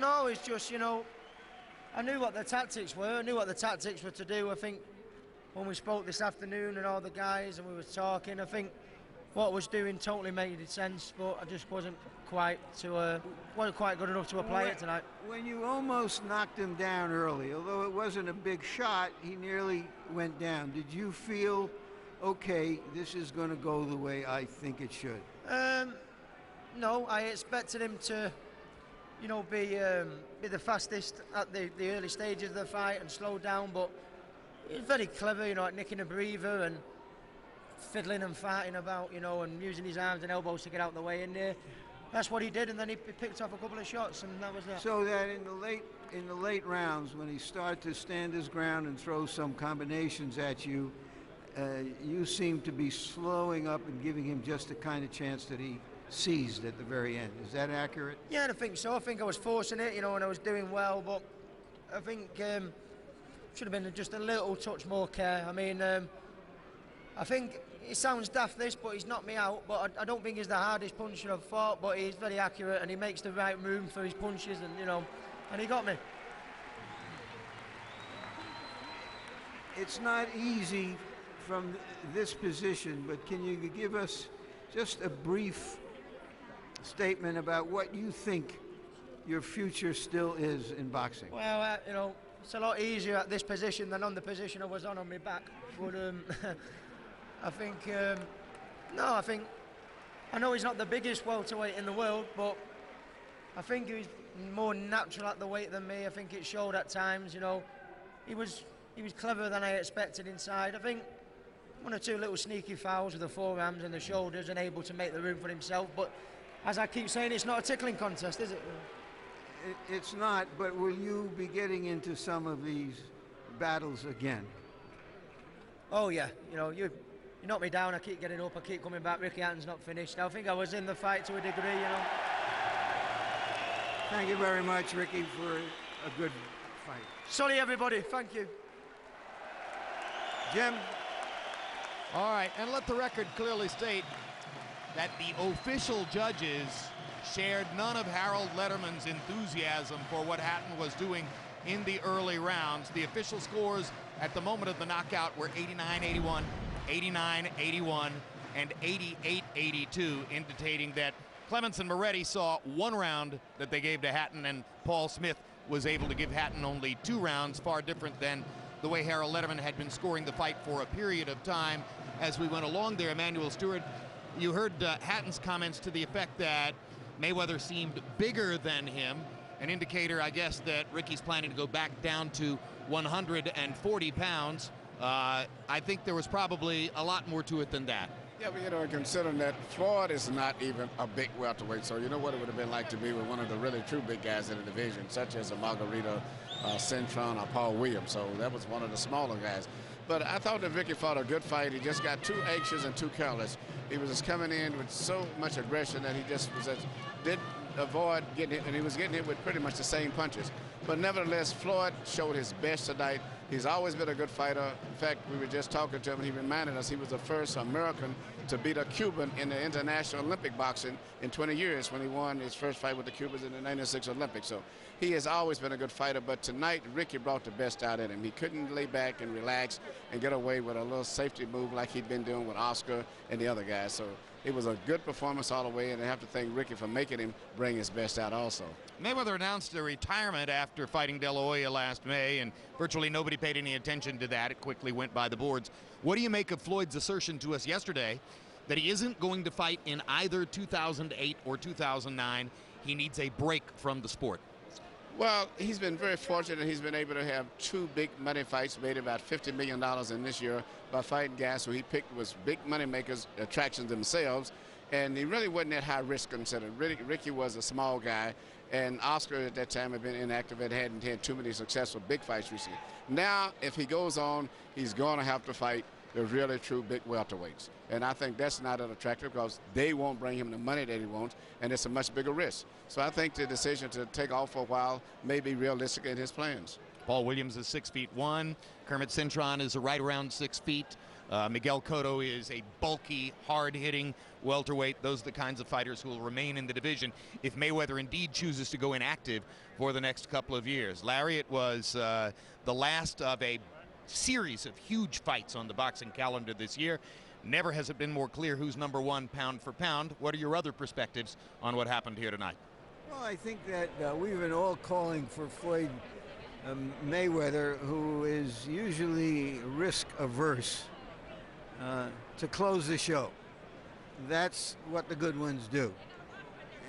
Speaker 3: No, it's just, you know, I knew what the tactics were. I knew what the tactics were to do. I think when we spoke this afternoon and all the guys and we were talking, I think what I was doing totally made sense, but I just wasn't quite good enough to apply it tonight.
Speaker 6: When you almost knocked him down early, although it wasn't a big shot, he nearly went down. Did you feel, okay, this is going to go the way I think it should?
Speaker 3: No, I expected him to, you know, be the fastest at the early stages of the fight and slow down, but he's very clever, you know, at nicking a breather and fiddling and farting about, you know, and using his arms and elbows to get out of the way. And that's what he did, and then he picked off a couple of shots, and that was that.
Speaker 6: So that in the late rounds, when he started to stand his ground and throw some combinations at you, you seemed to be slowing up and giving him just the kind of chance that he seized at the very end. Is that accurate?
Speaker 3: Yeah, I think so. I think I was forcing it, you know, and I was doing well, but I think should have been just a little touch more care. I mean, I think it sounds daft this, but he's knocked me out, but I don't think he's the hardest puncher I've fought, but he's very accurate and he makes the right room for his punches, and you know, and he got me.
Speaker 6: It's not easy from this position, but can you give us just a brief statement about what you think your future still is in boxing?
Speaker 3: Well, you know, it's a lot easier at this position than on the position I was on my back. But I think, I know he's not the biggest welterweight in the world, but I think more natural at the weight than me. I think it showed at times. You know, he was cleverer than I expected inside. I think one or two little sneaky fouls with the forearms and the shoulders, and able to make the room for himself. But as I keep saying, it's not a tickling contest, is it?
Speaker 6: It's not, but will you be getting into some of these battles again?
Speaker 3: Oh yeah, you know, you knock me down, I keep getting up, I keep coming back. Ricky Hatton's not finished. I think I was in the fight to a degree, you know.
Speaker 6: Thank you very much, Ricky, for a good fight.
Speaker 3: Sorry, everybody. Thank you.
Speaker 6: Jim?
Speaker 1: All right, and let the record clearly state that the official judges shared none of Harold Letterman's enthusiasm for what Hatton was doing in the early rounds. The official scores at the moment of the knockout were 89-81, 89-81, and 88-82, indicating that Clements and Moretti saw one round that they gave to Hatton, and Paul Smith was able to give Hatton only 2 rounds, far different than the way Harold Letterman had been scoring the fight for a period of time as we went along there. Emmanuel Stewart, you heard Hatton's comments to the effect that Mayweather seemed bigger than him, an indicator, I guess, that Ricky's planning to go back down to 140 pounds. I think there was probably a lot more to it than that.
Speaker 7: Yeah, but you know, considering that Floyd is not even a big welterweight, so you know what it would have been like to be with one of the really true big guys in the division, such as a Margarita Cintron or Paul Williams. So that was one of the smaller guys. But I thought that Ricky fought a good fight. He just got too anxious and too careless. He was just coming in with so much aggression that he just didn't avoid getting hit, and he was getting hit with pretty much the same punches. But nevertheless, Floyd showed his best tonight. He's always been a good fighter. In fact, we were just talking to him, and he reminded us he was the first American to beat a Cuban in the International Olympic boxing in 20 years when he won his first fight with the Cubans in the 96 Olympics. So he has always been a good fighter, but tonight Ricky brought the best out in him. He couldn't lay back and relax and get away with a little safety move like he'd been doing with Oscar and the other guys. So it was a good performance all the way, and I have to thank Ricky for making him bring his best out also.
Speaker 1: Mayweather announced a retirement after fighting De La Hoya last May, and virtually nobody paid any attention to that. It quickly went by the boards. What do you make of Floyd's assertion to us yesterday that he isn't going to fight in either 2008 or 2009? He needs a break from the sport.
Speaker 7: Well, he's been very fortunate. He's been able to have 2 big money fights, made about $50 million in this year by fighting guys who he picked was big money makers, attractions themselves, and he really wasn't at high risk considered. Ricky was a small guy, and Oscar at that time had been inactive and hadn't had too many successful big fights recently. Now, if he goes on, he's going to have to fight the really true big welterweights. And I think that's not attractive because they won't bring him the money that he wants, and it's a much bigger risk. So I think the decision to take off for a while may be realistic in his plans.
Speaker 1: Paul Williams is 6'1". Kermit Cintron is right around 6 feet. Miguel Cotto is a bulky, hard-hitting welterweight. Those are the kinds of fighters who will remain in the division if Mayweather indeed chooses to go inactive for the next couple of years. Larry, it was the last of a series of huge fights on the boxing calendar this year. Never has it been more clear who's number 1 pound for pound. What are your other perspectives on what happened here tonight?
Speaker 6: Well, I think that we've been all calling for Floyd Mayweather, who is usually risk-averse, to close the show. That's what the good ones do.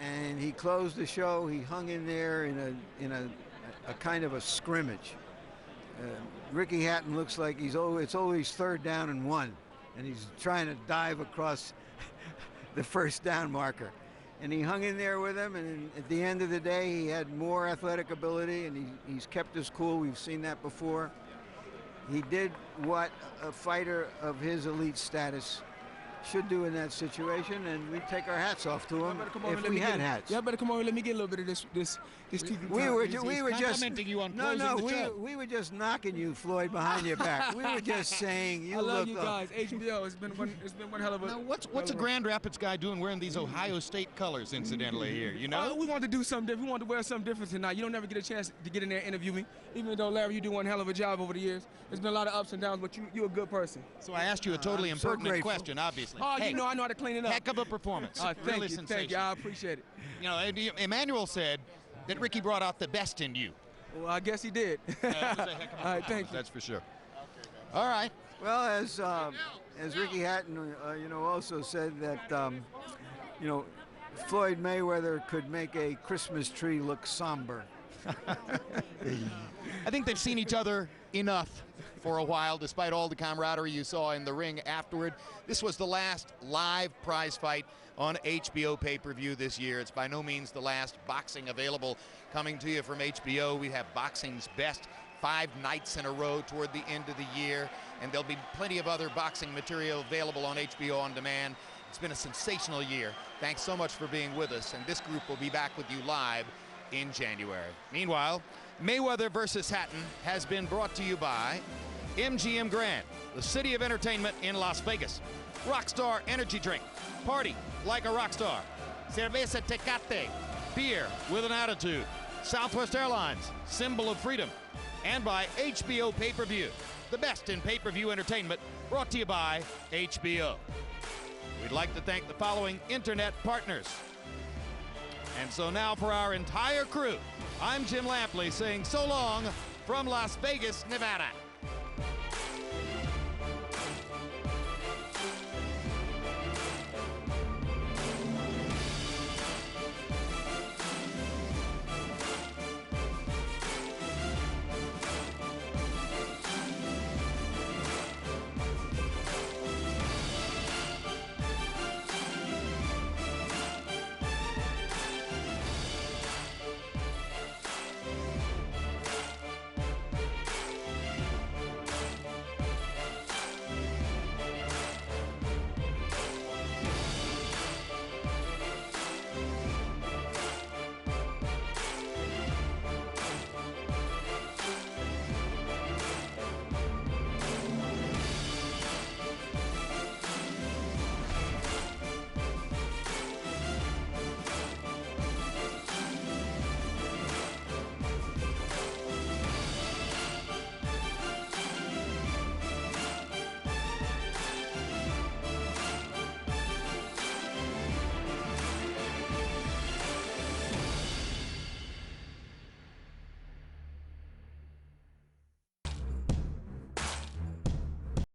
Speaker 6: And he closed the show. He hung in there in a kind of a scrimmage. Ricky Hatton looks like it's always 3rd down and 1, and he's trying to dive across the 1st down marker. And he hung in there with him, and at the end of the day, he had more athletic ability, and he's kept his cool. We've seen that before. He did what a fighter of his elite status should do in that situation, and we take our hats off to him if we had hats.
Speaker 13: Y'all better come over and let me get a little bit of this TV time.
Speaker 6: We were just
Speaker 1: complimenting you on closing the show.
Speaker 6: we were just knocking you, Floyd, behind your back. We were just saying you
Speaker 13: I love
Speaker 6: look
Speaker 13: you guys. HBO, it's been one hell of a.
Speaker 1: Now, what's a Grand Rapids guy doing wearing these Ohio State colors, incidentally, here, you know?
Speaker 13: We wanted to do something different. We wanted to wear something different tonight. You don't never get a chance to get in there and interview me, even though, Larry, you do one hell of a job over the years. There's been a lot of ups and downs, but you're a good person.
Speaker 1: So I asked you a totally
Speaker 6: I'm so
Speaker 1: impertinent
Speaker 6: grateful.
Speaker 1: question, obviously.
Speaker 13: Oh,
Speaker 1: Hey,
Speaker 13: you know, I know how to clean it up.
Speaker 1: heck of a performance.
Speaker 13: Thank
Speaker 1: Really
Speaker 13: you,
Speaker 1: sensational.
Speaker 13: thank you. I appreciate it.
Speaker 1: You know, Emmanuel said that Ricky brought out the best in you.
Speaker 13: Well, I guess he did.
Speaker 1: It was a heck of a
Speaker 13: All right,
Speaker 1: performance,
Speaker 13: thank you.
Speaker 1: that's for sure. All right.
Speaker 6: Well, as Ricky Hatton, also said that, Floyd Mayweather could make a Christmas tree look somber.
Speaker 1: I think they've seen each other enough for a while, despite all the camaraderie you saw in the ring afterward. This was the last live prize fight on HBO pay-per-view this year. It's by no means the last boxing available coming to you from HBO. We have boxing's best 5 nights in a row toward the end of the year, and there'll be plenty of other boxing material available on HBO On Demand. It's been a sensational year. Thanks so much for being with us, and this group will be back with you live in January. Meanwhile, Mayweather versus Hatton has been brought to you by MGM Grand, the city of entertainment in Las Vegas. Rockstar Energy Drink, party like a rock star. Cerveza Tecate, beer with an attitude. Southwest Airlines, symbol of freedom. And by HBO Pay-Per-View, the best in pay-per-view entertainment, brought to you by HBO. We'd like to thank the following internet partners. And so now for our entire crew, I'm Jim Lampley saying so long from Las Vegas, Nevada.